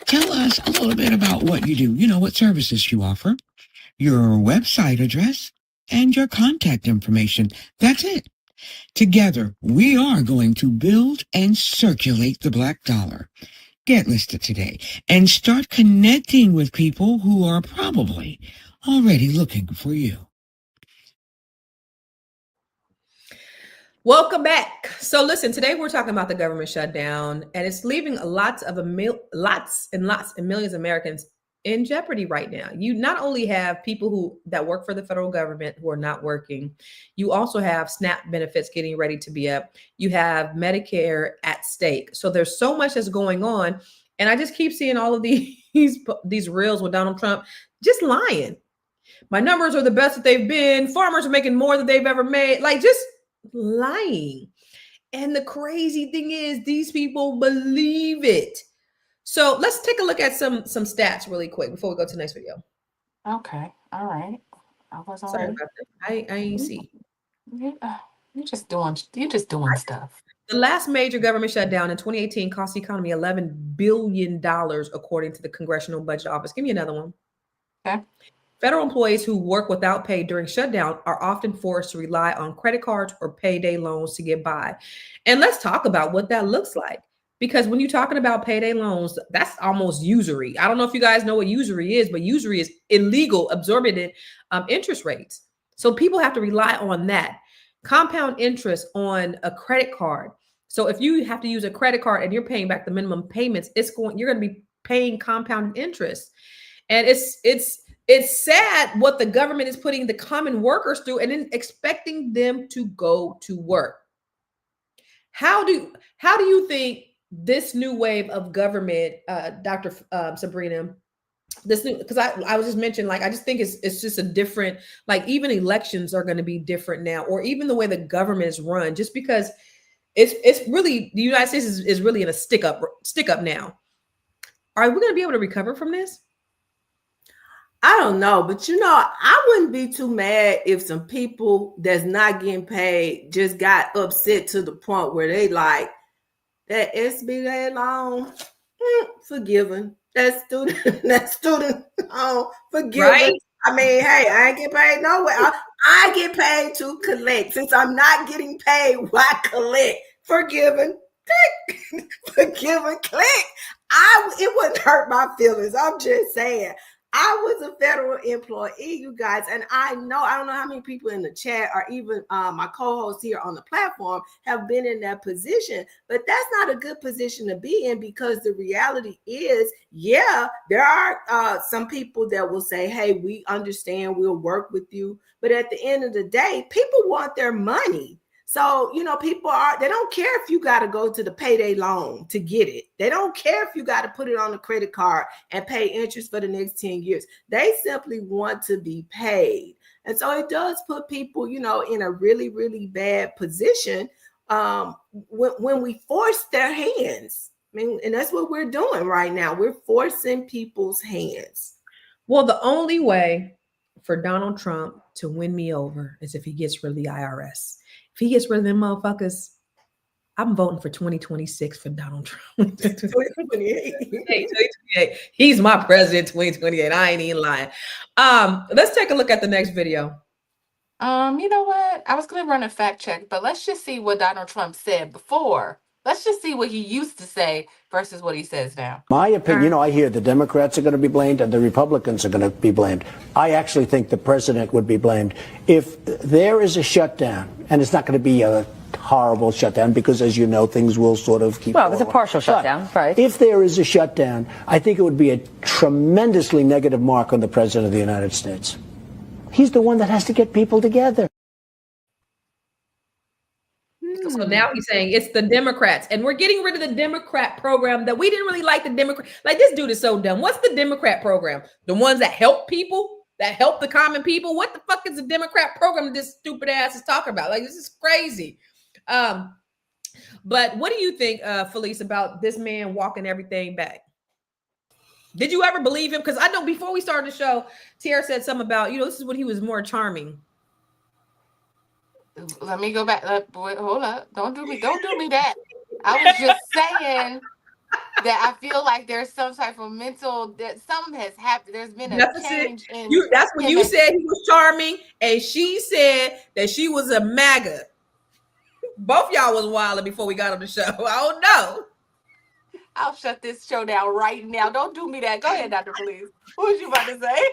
K: Tell us a little bit about what you do, what services you offer, your website address, and your contact information. That's it. Together, we are going to build and circulate the Black dollar. Get listed today and start connecting with people who are probably already looking for you.
C: Welcome back. So listen, today we're talking about the government shutdown, and it's leaving lots and millions of Americans in jeopardy right now. You not only have people that work for the federal government who are not working, you also have SNAP benefits getting ready to be up. You have Medicare at stake. So there's so much that's going on, and I just keep seeing all of these reels with Donald Trump just lying. My numbers are the best that they've been. Farmers are making more than they've ever made. Like, just lying. And the crazy thing is, these people believe it. So let's take a look at some stats really quick before we go to the next video.
E: Okay. All right. I was
C: Sorry
E: already.
C: about that. I ain't see.
E: You're just doing stuff.
C: The last major government shutdown in 2018 cost the economy $11 billion, according to the Congressional Budget Office. Give me another one.
E: Okay.
C: Federal employees who work without pay during shutdown are often forced to rely on credit cards or payday loans to get by. And let's talk about what that looks like. Because when you're talking about payday loans, that's almost usury. I don't know if you guys know what usury is, but usury is illegal, exorbitant interest rates. So people have to rely on that. Compound interest on a credit card. So if you have to use a credit card and you're paying back the minimum payments, you're going to be paying compound interest. And it's sad what the government is putting the common workers through and then expecting them to go to work. How do you think this new wave of government, Dr. Sabrina, this new, because I was just mentioning, like, I just think it's just a different, like, even elections are going to be different now, or even the way the government is run, just because it's really, the United States is really in a stick up now. Are we going to be able to recover from this?
A: I don't know, but I wouldn't be too mad if some people that's not getting paid just got upset to the point where they like, that SBA loan, forgiven. That student loan, forgiven. Right? I mean, hey, I ain't get paid no way. I get paid to collect. Since I'm not getting paid, why collect? Forgiven. Click. Forgiven. Click. It wouldn't hurt my feelings. I'm just saying. I was a federal employee, you guys, and I don't know how many people in the chat or even my co-hosts here on the platform have been in that position, but that's not a good position to be in, because the reality is, yeah, there are some people that will say, hey, we understand, we'll work with you. But at the end of the day, people want their money. So, people they don't care if you got to go to the payday loan to get it. They don't care if you got to put it on a credit card and pay interest for the next 10 years. They simply want to be paid. And so it does put people, in a really, really bad position when we force their hands. I mean, and that's what we're doing right now. We're forcing people's hands.
C: Well, the only way for Donald Trump to win me over is if he gets rid of the IRS. If he gets rid of them motherfuckers, I'm voting for 2026 for Donald Trump. 2028. He's my president 2028. I ain't even lying. Let's take a look at the next video.
E: You know what? I was going to run a fact check, but let's just see what Donald Trump said before. Let's just see what he used to say versus what he says now.
J: My opinion, I hear the Democrats are going to be blamed and the Republicans are going to be blamed. I actually think the president would be blamed. If there is a shutdown, and it's not going to be a horrible shutdown because, as you know, things will sort of keep going.
L: Well, it's a partial shutdown, right?
J: If there is a shutdown, I think it would be a tremendously negative mark on the president of the United States. He's the one that has to get people together.
C: So now he's saying it's the Democrats, and we're getting rid of the Democrat program that we didn't really like. The Democrat, like, this dude is so dumb. What's the Democrat program? The ones that help people, that help the common people. What the fuck is the Democrat program this stupid ass is talking about? Like, this is crazy. But what do you think, Felice, about this man walking everything back? Did you ever believe him? Because I know before we started the show, Tiara said something about, this is when he was more charming.
E: Let me go back. Wait, hold up. Don't do me that. I was just saying that I feel like there's some type of that something has happened. There's been a change in
C: that's when you said he was charming, and she said that she was a MAGA. Both y'all was wilding before we got on the show. I don't know.
E: I'll shut this show down right now. Don't do me that. Go ahead, Dr. Felice. What was you about to say?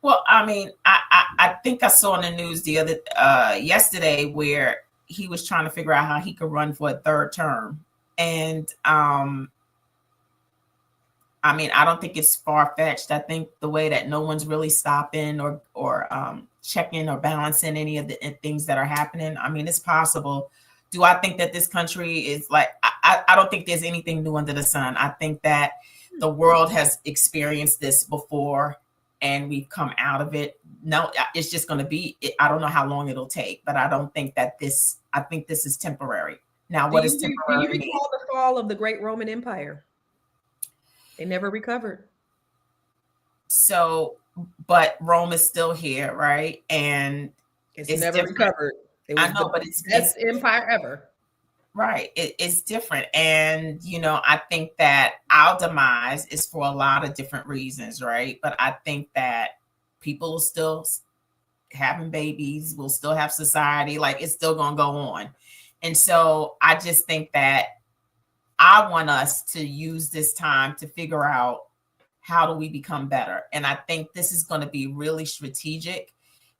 D: Well, I mean, I think I saw in the news yesterday where he was trying to figure out how he could run for a third term. And I mean, I don't think it's far-fetched. I think the way that no one's really stopping or checking or balancing any of the things that are happening, I mean, it's possible. Do I think that this country is like, I don't think there's anything new under the sun. I think that the world has experienced this before and we've come out of it. No, it's just going to be, I don't know how long it'll take, but I don't think that I think this is temporary. Now, what is temporary?
C: Do you recall the fall of the great Roman Empire? They never recovered.
D: So, but Rome is still here, right? And
C: it's never recovered.
D: I know, but it's
C: the best empire ever.
D: Right. It's different. And, I think that our demise is for a lot of different reasons, right? But I think that people are still having babies, we'll still have society, like it's still going to go on. And so I just think that I want us to use this time to figure out how do we become better. And I think this is going to be really strategic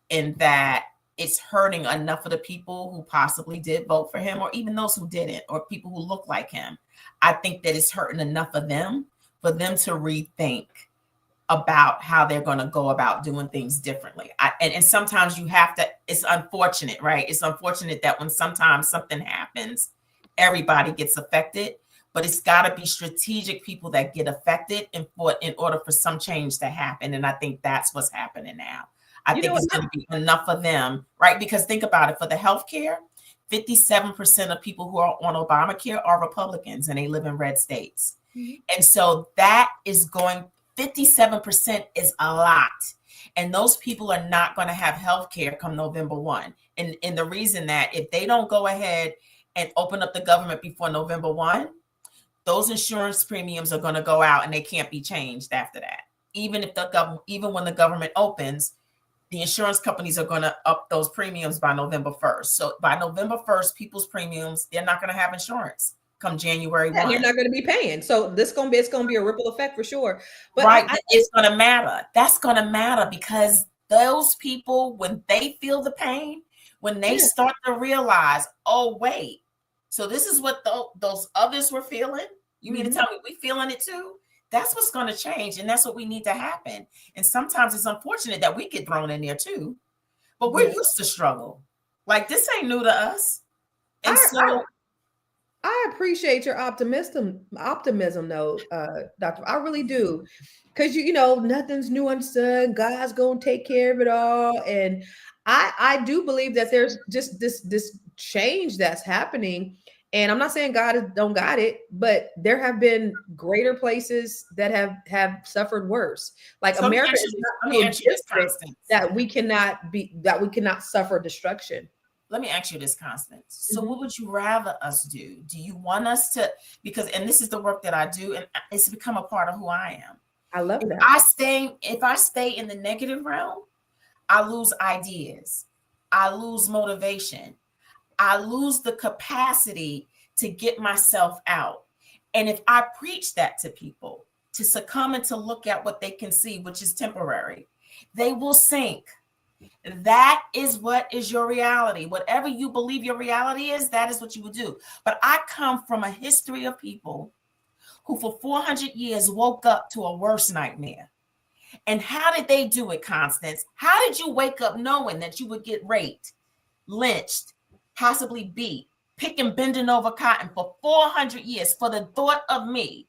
D: in that it's hurting enough of the people who possibly did vote for him, or even those who didn't, or people who look like him. I think that it's hurting enough of them for them to rethink about how they're going to go about doing things differently. And sometimes you have to, it's unfortunate, right? It's unfortunate that when sometimes something happens, everybody gets affected, but it's got to be strategic people that get affected in order for some change to happen. And I think that's what's happening now. I think it's going to be enough of them, right? Because think about it, for the healthcare, 57% of people who are on Obamacare are Republicans and they live in red states. Mm-hmm. And so that is 57% is a lot. And those people are not going to have healthcare come November 1. And the reason that if they don't go ahead and open up the government before November 1, those insurance premiums are going to go out and they can't be changed after that. Even when the government opens, the insurance companies are going to up those premiums by November 1st. So by November 1st, people's premiums, they're not going to have insurance come January 1.
C: You're not going to be paying. So it's going to be a ripple effect for sure. But
D: right. It's going to matter. That's going to matter because those people, when they feel the pain, when they start to realize, oh, wait, so this is what those others were feeling. You mean to tell me we feeling it too? That's what's going to change. And that's what we need to happen. And sometimes it's unfortunate that we get thrown in there too, but we're used to struggle. Like this ain't new to us. And
C: I appreciate your optimism though, Doctor. I really do. Because nothing's new under the sun. God's going to take care of it all. And I do believe that there's just this change that's happening. And I'm not saying God don't got it, but there have been greater places that have suffered worse. Like so America is not that we cannot suffer destruction.
D: Let me ask you this, Constance. So what would you rather us do? Do you want us to, and this is the work that I do, and it's become a part of who I am.
C: I love that.
D: If I stay in the negative realm, I lose ideas. I lose motivation. I lose the capacity to get myself out. And if I preach that to people, to succumb and to look at what they can see, which is temporary, they will sink. That is what is your reality. Whatever you believe your reality is, that is what you would do. But I come from a history of people who for 400 years woke up to a worse nightmare. And how did they do it, Constance? How did you wake up knowing that you would get raped, lynched, possibly be picking, bending over cotton for 400 years for the thought of me.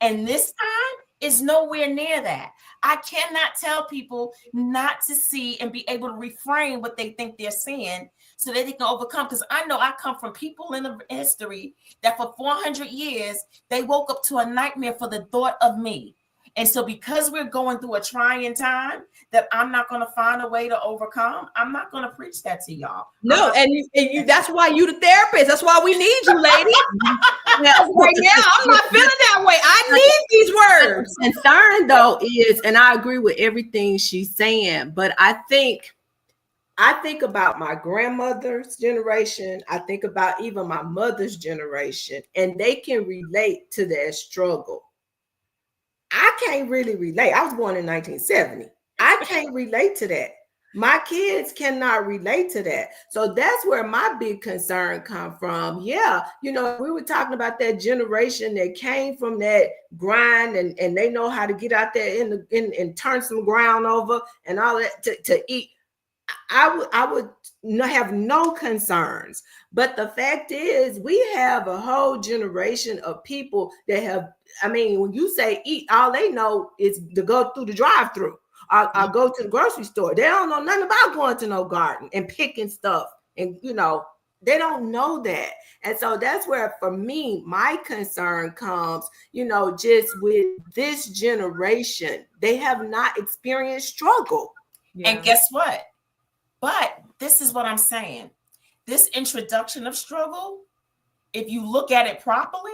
D: And this time is nowhere near that. I cannot tell people not to see and be able to reframe what they think they're seeing so that they can overcome. Because I know I come from people in the history that for 400 years, they woke up to a nightmare for the thought of me. And so because we're going through a trying time that I'm not going to find a way to overcome, I'm not going to preach that to y'all.
C: No, and you that's why you the therapist. That's why we need you, lady. Right now, I'm not feeling that way. I need these words.
A: Concern though is, and I agree with everything she's saying, but I think about my grandmother's generation. I think about even my mother's generation, and they can relate to their struggle. I can't really relate. I was born in 1970. I can't relate to that. My kids cannot relate to that. So that's where my big concern come from. Yeah, we were talking about that generation that came from that grind and they know how to get out there and turn some ground over and all that to eat. I would have no concerns. But the fact is, we have a whole generation of people that have, when you say eat, all they know is to go through the drive-through. I'll go to the grocery store. They don't know nothing about going to no garden and picking stuff. And, they don't know that. And so that's where, for me, my concern comes, just with this generation. They have not experienced struggle.
D: Yeah. And guess what? But this is what I'm saying. This introduction of struggle, if you look at it properly,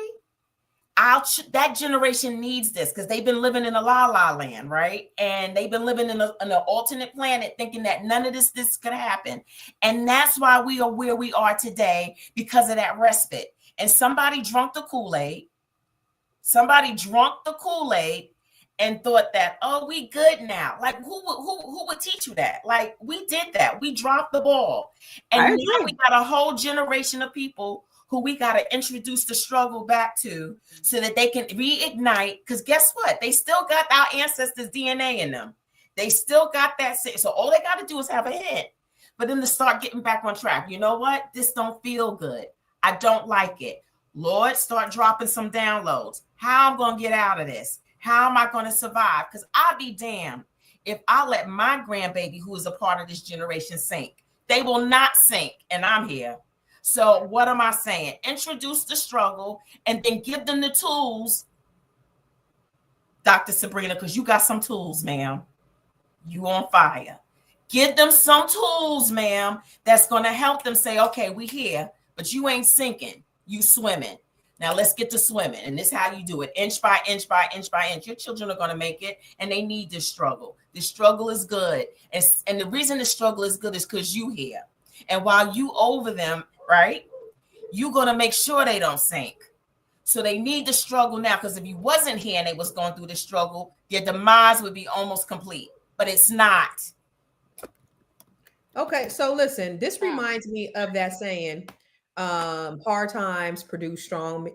D: that generation needs this because they've been living in a la-la land, right? And they've been living in an alternate planet thinking that none of this could happen. And that's why we are where we are today, because of that respite. And somebody drunk the Kool-Aid. And thought that, oh, we good now. Like, who would teach you that? Like, we did that. We dropped the ball. And now we got a whole generation of people who we got to introduce the struggle back to so that they can reignite. Because guess what? They still got our ancestors' DNA in them. They still got that. So all they got to do is have a hit. But then to start getting back on track. You know what? This don't feel good. I don't like it. Lord, start dropping some downloads. How I'm going to get out of this? How am I going to survive? Because I'll be damned if I let my grandbaby, who is a part of this generation, sink. They will not sink, and I'm here. So what am I saying? Introduce the struggle and then give them the tools, Dr. Sabrina, because you got some tools, ma'am. You on fire. Give them some tools, ma'am, that's going to help them say, okay, we here, but you ain't sinking. You swimming. Now let's get to swimming. And this is how you do it. Inch by inch by inch by inch. Your children are going to make it, and they need this struggle. This struggle is good. And the reason the struggle is good is because you here. And while you over them, right, you're going to make sure they don't sink. So they need the struggle now, because if you wasn't here and they was going through the struggle, their demise would be almost complete. But it's not.
C: Okay, so listen, this reminds me of that saying, hard times produce strong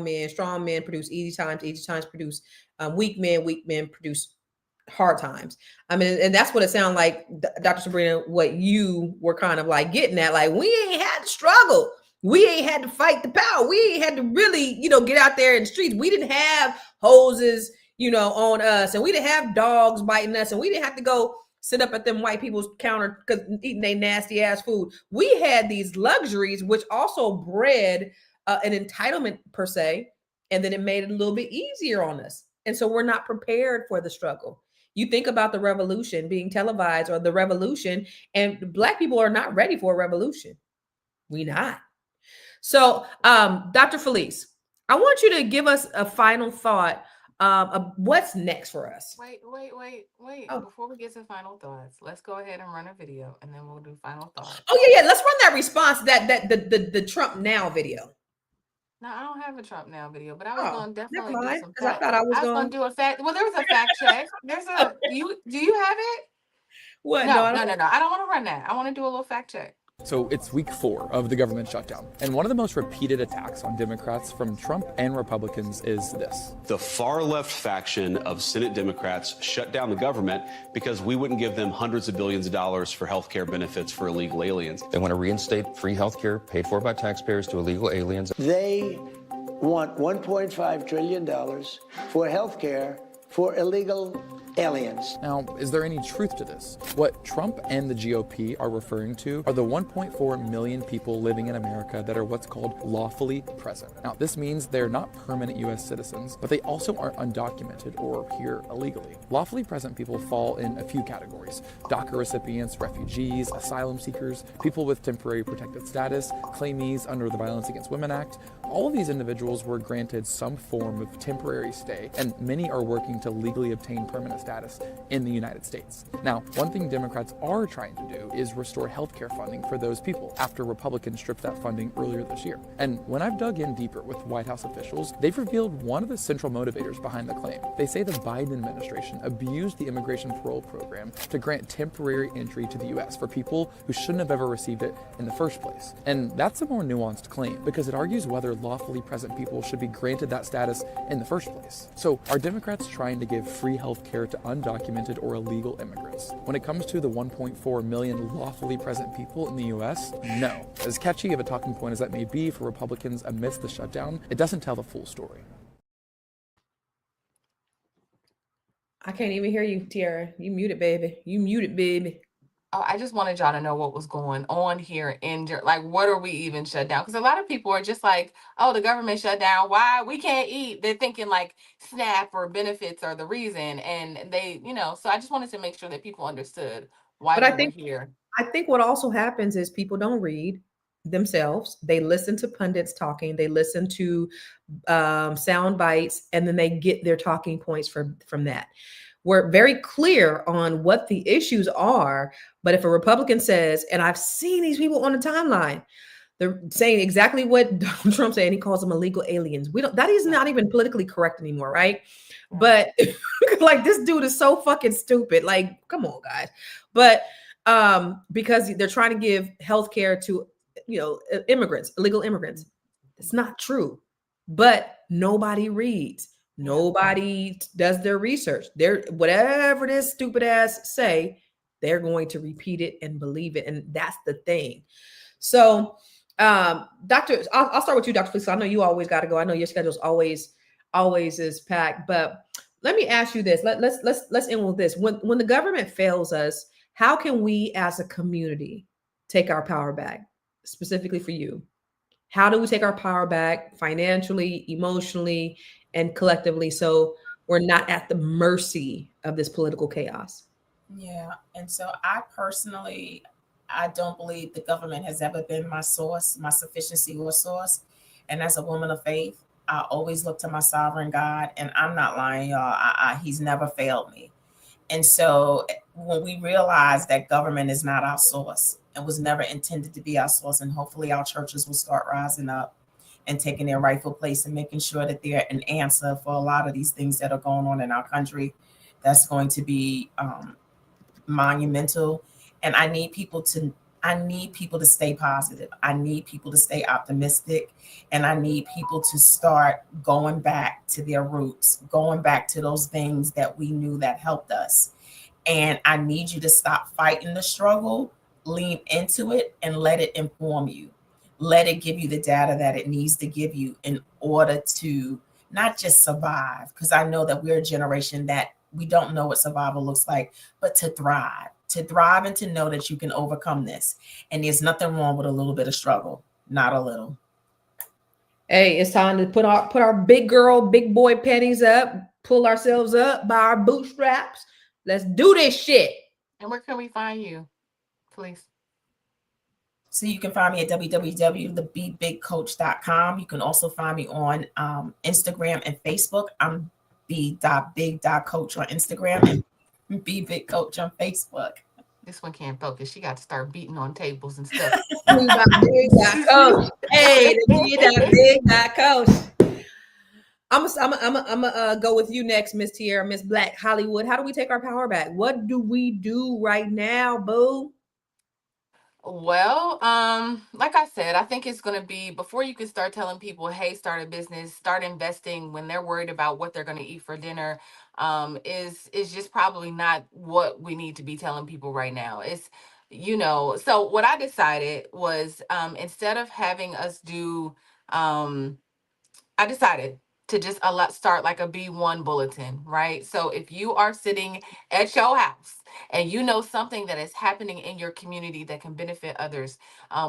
C: men produce easy times produce weak men produce hard times. And that's what it sounded like, Dr. Sabrina, what you were kind of like getting at. Like, we ain't had to struggle. We ain't had to fight the power. We ain't had to really, get out there in the streets. We didn't have hoses, on us, and we didn't have dogs biting us, and we didn't have to go sit up at them white people's counter because eating their nasty ass food. We had these luxuries, which also bred an entitlement per se, and then it made it a little bit easier on us. And so we're not prepared for the struggle. You think about the revolution being televised, or the revolution, and Black people are not ready for a revolution. We not. So, Dr. Felice, I want you to give us a final thought of what's next for us.
E: Wait.
C: Oh.
E: Before we get to final thoughts, let's go ahead and run a video, and then we'll do final thoughts.
C: Oh yeah. Let's run that response, the Trump Now video.
E: No, I don't have a Trump Now video, but I was going to definitely do some
C: fact. I was
E: going to do a fact. Well, there was a fact check. There's a do you have it?
C: What?
E: No. I don't want to run that. I want to do a little fact check.
L: So it's week 4 of the government shutdown. And one of the most repeated attacks on Democrats from Trump and Republicans is this.
M: The far left faction of Senate Democrats shut down the government because we wouldn't give them hundreds of billions of dollars for health care benefits for illegal aliens.
N: They want to reinstate free health care paid for by taxpayers to illegal aliens.
J: They want $1.5 trillion for health care for illegal aliens.
L: Now, is there any truth to this? What Trump and the GOP are referring to are the 1.4 million people living in America that are what's called lawfully present. Now, this means they're not permanent U.S. citizens, but they also aren't undocumented or here illegally. Lawfully present people fall in a few categories: DACA recipients, refugees, asylum seekers, people with temporary protected status, claimees under the Violence Against Women Act. All of these individuals were granted some form of temporary stay, and many are working to legally obtain permanent status in the United States. Now, one thing Democrats are trying to do is restore healthcare funding for those people after Republicans stripped that funding earlier this year. And when I've dug in deeper with White House officials, they've revealed one of the central motivators behind the claim. They say the Biden administration abused the immigration parole program to grant temporary entry to the U.S. for people who shouldn't have ever received it in the first place. And that's a more nuanced claim because it argues whether lawfully present people should be granted that status in the first place. So are Democrats trying to give free health care to undocumented or illegal immigrants? When it comes to the 1.4 million lawfully present people in the U.S., no. As catchy of a talking point as that may be for Republicans amidst the shutdown, it doesn't tell the full story.
C: I can't even hear you, Tiara. You muted, baby. You muted, baby.
E: Oh, I just wanted y'all to know what was going on here like, what are we even shut down? Because a lot of people are just like, oh, the government shut down. Why? We can't eat. They're thinking like SNAP or benefits are the reason. And they, so I just wanted to make sure that people understood why they were here.
C: I think what also happens is people don't read themselves. They listen to pundits talking. They listen to sound bites, and then they get their talking points from that. We're very clear on what the issues are, but if a Republican says, and I've seen these people on the timeline, they're saying exactly what Donald Trump said, and he calls them illegal aliens. That is not even politically correct anymore, right? But like, this dude is so fucking stupid. Like, come on, guys. But because they're trying to give healthcare to, immigrants, illegal immigrants. It's not true. But nobody reads. Nobody does their research. Whatever this stupid ass say, they're going to repeat it and believe it. And that's the thing. So, Doctor, I'll start with you, Dr. Felice. I know you always got to go. I know your schedule's always is packed. But let me ask you this. Let's end with this. When the government fails us, how can we as a community take our power back? Specifically for you, how do we take our power back financially, emotionally, and collectively, so we're not at the mercy of this political chaos?
D: Yeah. And so I don't believe the government has ever been my source, my sufficiency or source. And as a woman of faith, I always look to my sovereign God, and I'm not lying, y'all. He's never failed me. And so when we realize that government is not our source and was never intended to be our source, and hopefully our churches will start rising up and taking their rightful place and making sure that they're an answer for a lot of these things that are going on in our country, that's going to be monumental. And I need people to stay positive. I need people to stay optimistic. And I need people to start going back to their roots, going back to those things that we knew that helped us. And I need you to stop fighting the struggle, lean into it, and let it inform you. Let it give you the data that it needs to give you in order to not just survive, because I know that we're a generation that we don't know what survival looks like, but to thrive and to know that you can overcome this. And there's nothing wrong with a little bit of struggle, not a little.
C: Hey, it's time to put our big girl, big boy panties up, pull ourselves up by our bootstraps. Let's do this shit.
E: And where can we find you, please?
D: So you can find me at www.thebebigcoach.com. You can also find me on Instagram and Facebook. I'm b.big.coach on Instagram and b.bigcoach on Facebook.
E: This one can't focus. She got to start beating on tables and stuff.
C: Big.coach. Hey, the big.coach. I'm gonna go with you next, Miss Tiara, Miss Black Hollywood. How do we take our power back? What do we do right now, boo?
E: Well, like I said, I think it's going to be before you can start telling people, hey, start a business, start investing when they're worried about what they're going to eat for dinner, is just probably not what we need to be telling people right now. It's, so what I decided was, instead of having us do, I decided to just start like a B1 bulletin, right? So if you are sitting at your house and you know something that is happening in your community that can benefit others,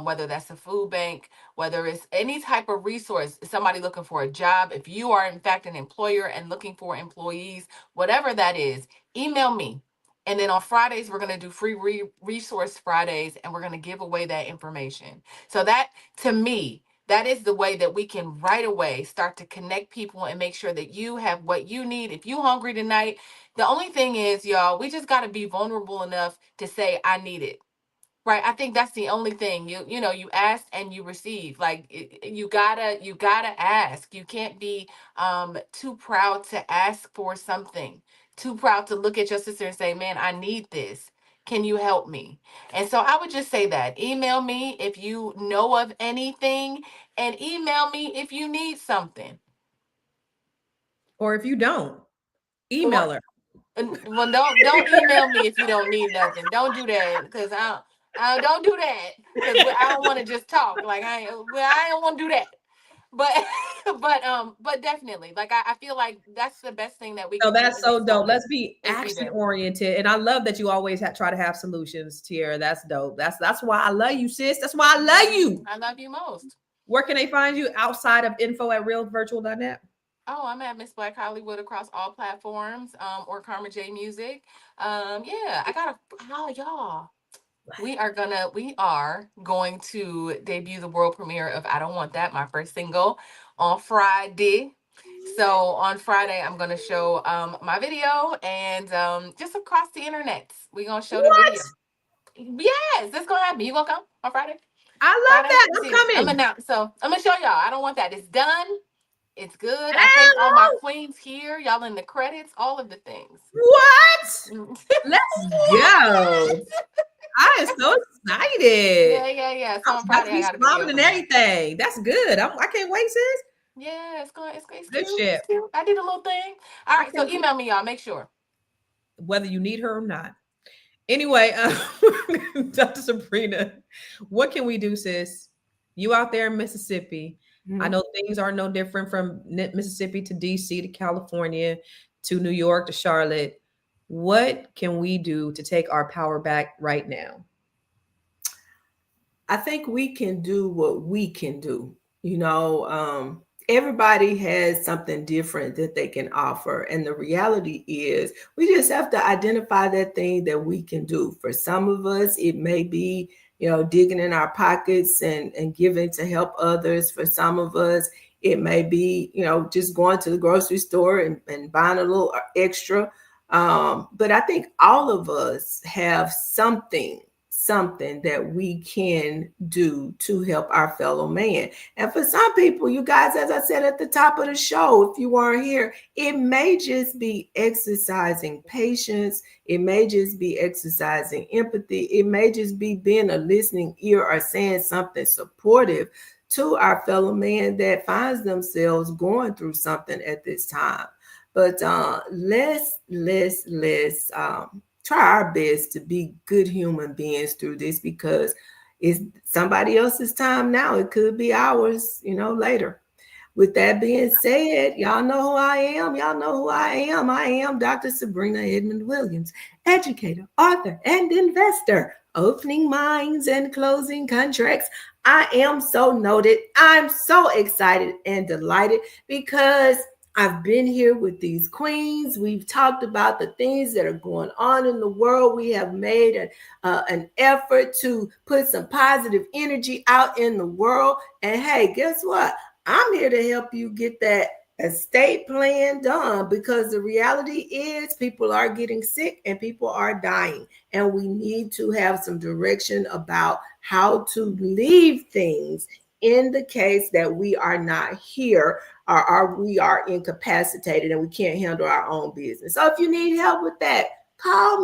E: whether that's a food bank, whether it's any type of resource, somebody looking for a job, if you are in fact an employer and looking for employees, whatever that is, email me. And then on Fridays, we're going to do free resource Fridays, and we're going to give away that information. So that, to me, that is the way that we can right away start to connect people and make sure that you have what you need. If you hungry tonight, the only thing is, y'all, we just got to be vulnerable enough to say, I need it. Right. I think that's the only thing. You ask and you receive. Like, you gotta ask. You can't be too proud to ask for something, too proud to look at your sister and say, man, I need this. Can you help me? And so I would just say that. Email me if you know of anything, and email me if you need something.
C: Or if you don't,
E: Or
C: email her.
E: well, don't email me if you don't need nothing. Don't do that, because I don't do that, because I don't want to just talk. Like, I don't want to do that. But but definitely, like, I feel like that's the best thing that we
C: No,
E: can do
C: that's
E: in
C: so
E: this
C: dope.
E: moment
C: Let's be
E: is be
C: action
E: there.
C: oriented, and I love that you always try to have solutions, Tiara. That's dope. That's why I love you, sis. That's why I love you.
E: I love you most.
C: Where can they find you outside of info@realvirtual.net?
E: Oh, I'm at Miss Black Hollywood across all platforms, or Karma J Music. Yeah, y'all. We are going to debut the world premiere of I Don't Want That, my first single, on Friday. So on Friday, I'm gonna show my video, and just across the internet. We're gonna show the
C: What?
E: video. Yes, that's gonna happen. You gonna come on Friday?
C: I love
E: Friday?
C: that.
E: Let's
C: I'm
E: see.
C: coming.
E: So I'm gonna show y'all. I Don't Want That. It's done. It's good. I thank all my
C: Hello.
E: queens here, y'all in the credits, all of the things.
C: What?
E: Yes.
C: Let's go. I am so excited.
E: Yeah. So
C: I'm
E: on
C: about
E: Friday,
C: to
E: I
C: be
E: got a video
C: smiling and
E: coming out.
C: everything. That's good. I can't wait, sis.
E: Yeah, it's
C: Good
E: cute.
C: shit.
E: It's cute. I did a little thing. All
C: I
E: right, so
C: can't wait.
E: email me, y'all. Make sure.
C: Whether you need her or not. Anyway, Dr. Sabrina, what can we do, sis? You out there in Mississippi. I know things are no different from Mississippi to DC to California to New York to Charlotte. What can we do to take our power back right now?
A: I think we can do what we can do. Everybody has something different that they can offer. And the reality is, we just have to identify that thing that we can do. For some of us, it may be, digging in our pockets and giving to help others. For some of us, it may be, just going to the grocery store and buying a little extra. But I think all of us have something that we can do to help our fellow man. And for some people, you guys, as I said at the top of the show, if you weren't here, it may just be exercising patience. It may just be exercising empathy. It may just be being a listening ear or saying something supportive to our fellow man that finds themselves going through something at this time. But let's try our best to be good human beings through this, because it's somebody else's time now. It could be ours, later. With that being said, y'all know who I am. Y'all know who I am. I am Dr. Sabrina Edmond Williams, educator, author, and investor, opening minds and closing contracts. I am so noted. I'm so excited and delighted because I've been here with these queens. We've talked about the things that are going on in the world. We have made an effort to put some positive energy out in the world. And hey, guess what? I'm here to help you get that estate plan done, because the reality is people are getting sick and people are dying. And we need to have some direction about how to leave things in the case that we are not here, or we are incapacitated and we can't handle our own business. So if you need help with that, call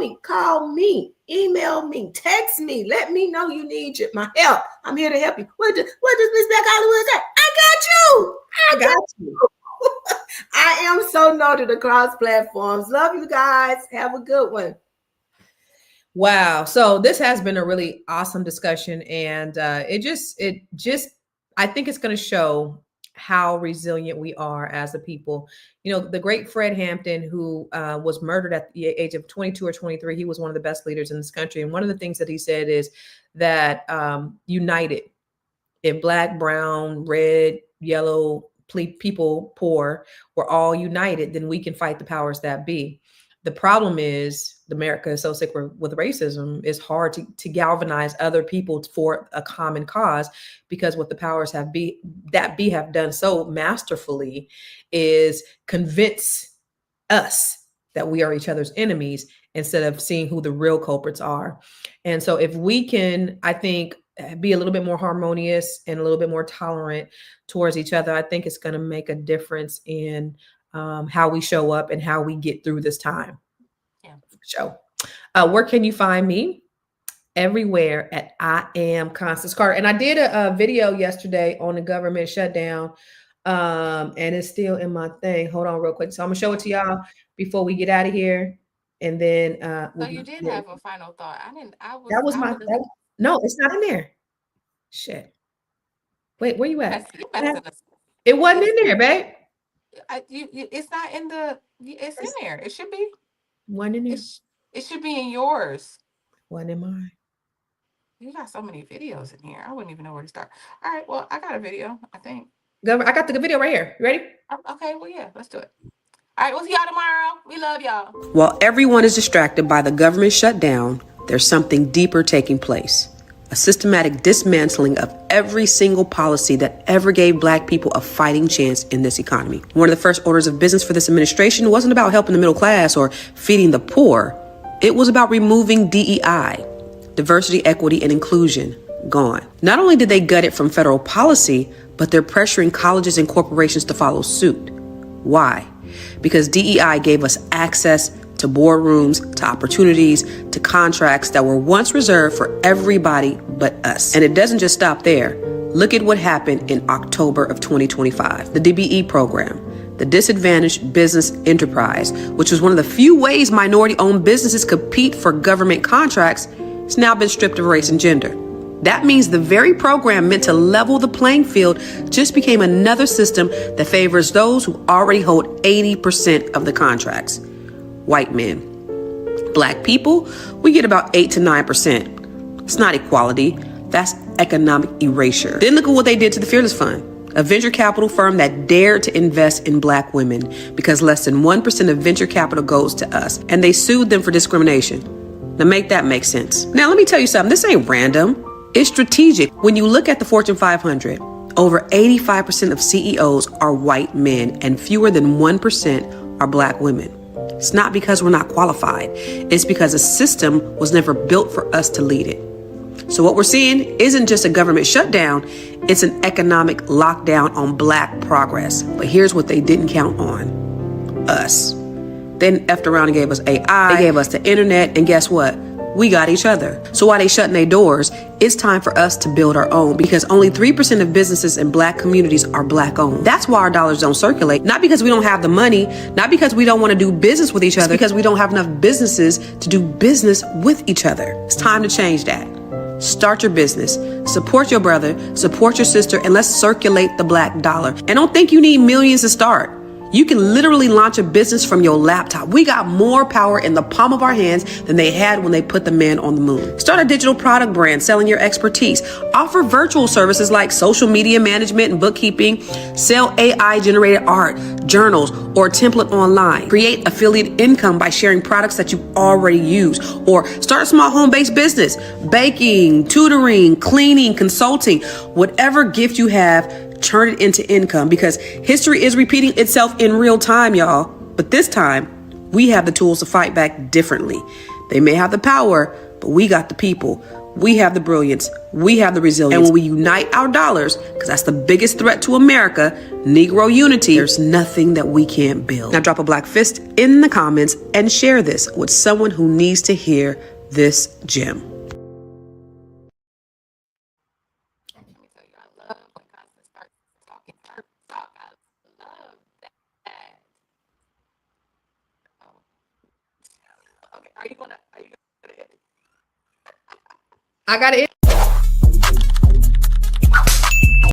A: me, email me, text me, let me know you need my help. I'm here to help you. What does Miss Black Hollywood say? I got you. I am so noted across platforms. Love you guys. Have a good one.
C: Wow. So this has been a really awesome discussion. And it just, I think it's going to show how resilient we are as a people. You know, the great Fred Hampton, who was murdered at the age of 22 or 23, he was one of the best leaders in this country. And one of the things that he said is that united, if Black, brown, red, yellow, people, poor, we're all united, then we can fight the powers that be. The problem is America is so sick with racism. It's hard to galvanize other people for a common cause, because what the powers have done so masterfully is convince us that we are each other's enemies instead of seeing who the real culprits are. And so if we can, I think, be a little bit more harmonious and a little bit more tolerant towards each other, I think it's going to make a difference in how we show up and how we get through this time.
E: Yeah.
C: So, where can you find me? Everywhere at I am Constance Carter. And I did a video yesterday on the government shutdown, and it's still in my thing. Hold on real quick. So I'm gonna show it to y'all before we get out of here. And then
E: So you did have a final thought.
C: No, it's not in there. Shit. Wait, where you at?
E: It
C: wasn't in there, babe.
E: It's not in the. It's in there. It should be.
C: One in there.
E: It should be in yours.
C: One in mine.
E: You got so many videos in here. I wouldn't even know where to start. All right. Well, I got a video, I think.
C: I got the video right here. You ready?
E: Okay. Well, yeah. Let's do it. All right. We'll see y'all tomorrow. We love y'all.
O: While everyone is distracted by the government shutdown, there's something deeper taking place. A systematic dismantling of every single policy that ever gave Black people a fighting chance in this economy. One of the first orders of business for this administration wasn't about helping the middle class or feeding the poor. It was about removing DEI, diversity, equity, and inclusion. Gone. Not only did they gut it from federal policy, but they're pressuring colleges and corporations to follow suit. Why? Because DEI gave us access to boardrooms, to opportunities, to contracts that were once reserved for everybody but us. And it doesn't just stop there. Look at what happened in October of 2025. The DBE program, the Disadvantaged Business Enterprise, which was one of the few ways minority-owned businesses compete for government contracts, has now been stripped of race and gender. That means the very program meant to level the playing field just became another system that favors those who already hold 80% of the contracts. White men. Black people, we get about 8 to 9%. It's not equality. That's economic erasure. Then look at what they did to the Fearless Fund, a venture capital firm that dared to invest in Black women because less than 1% of venture capital goes to us, and they sued them for discrimination. Now make that make sense. Now let me tell you something. This ain't random. It's strategic. When you look at the Fortune 500, over 85% of CEOs are white men and fewer than 1% are Black women. It's not because we're not qualified. It's because a system was never built for us to lead it. So what we're seeing isn't just a government shutdown, it's an economic lockdown on Black progress. But here's what they didn't count on: us. They effed around and gave us AI, they gave us the internet, and guess what? We got each other. So while they shutting their doors, it's time for us to build our own, because only 3% of businesses in Black communities are Black owned. That's why our dollars don't circulate. Not because we don't have the money, not because we don't want to do business with each other, because we don't have enough businesses to do business with each other. It's time to change that. Start your business, support your brother, support your sister, and let's circulate the Black dollar. And don't think you need millions to start. You can literally launch a business from your laptop. We got more power in the palm of our hands than they had when they put the man on the moon. Start a digital product brand selling your expertise. Offer virtual services like social media management and bookkeeping. Sell AI-generated art, journals, or a template online. Create affiliate income by sharing products that you already use. Or start a small home-based business. Baking, tutoring, cleaning, consulting. Whatever gift you have, turn it into income, because history is repeating itself in real time, y'all. But this time, we have the tools to fight back differently. They may have the power, but we got the people. we have the brilliance, we have the resilience, and when we unite our dollars, because that's the biggest threat to America, Negro unity, there's nothing that we can't build. Now drop a black fist in the comments and share this with someone who needs to hear this gem.
C: I got it.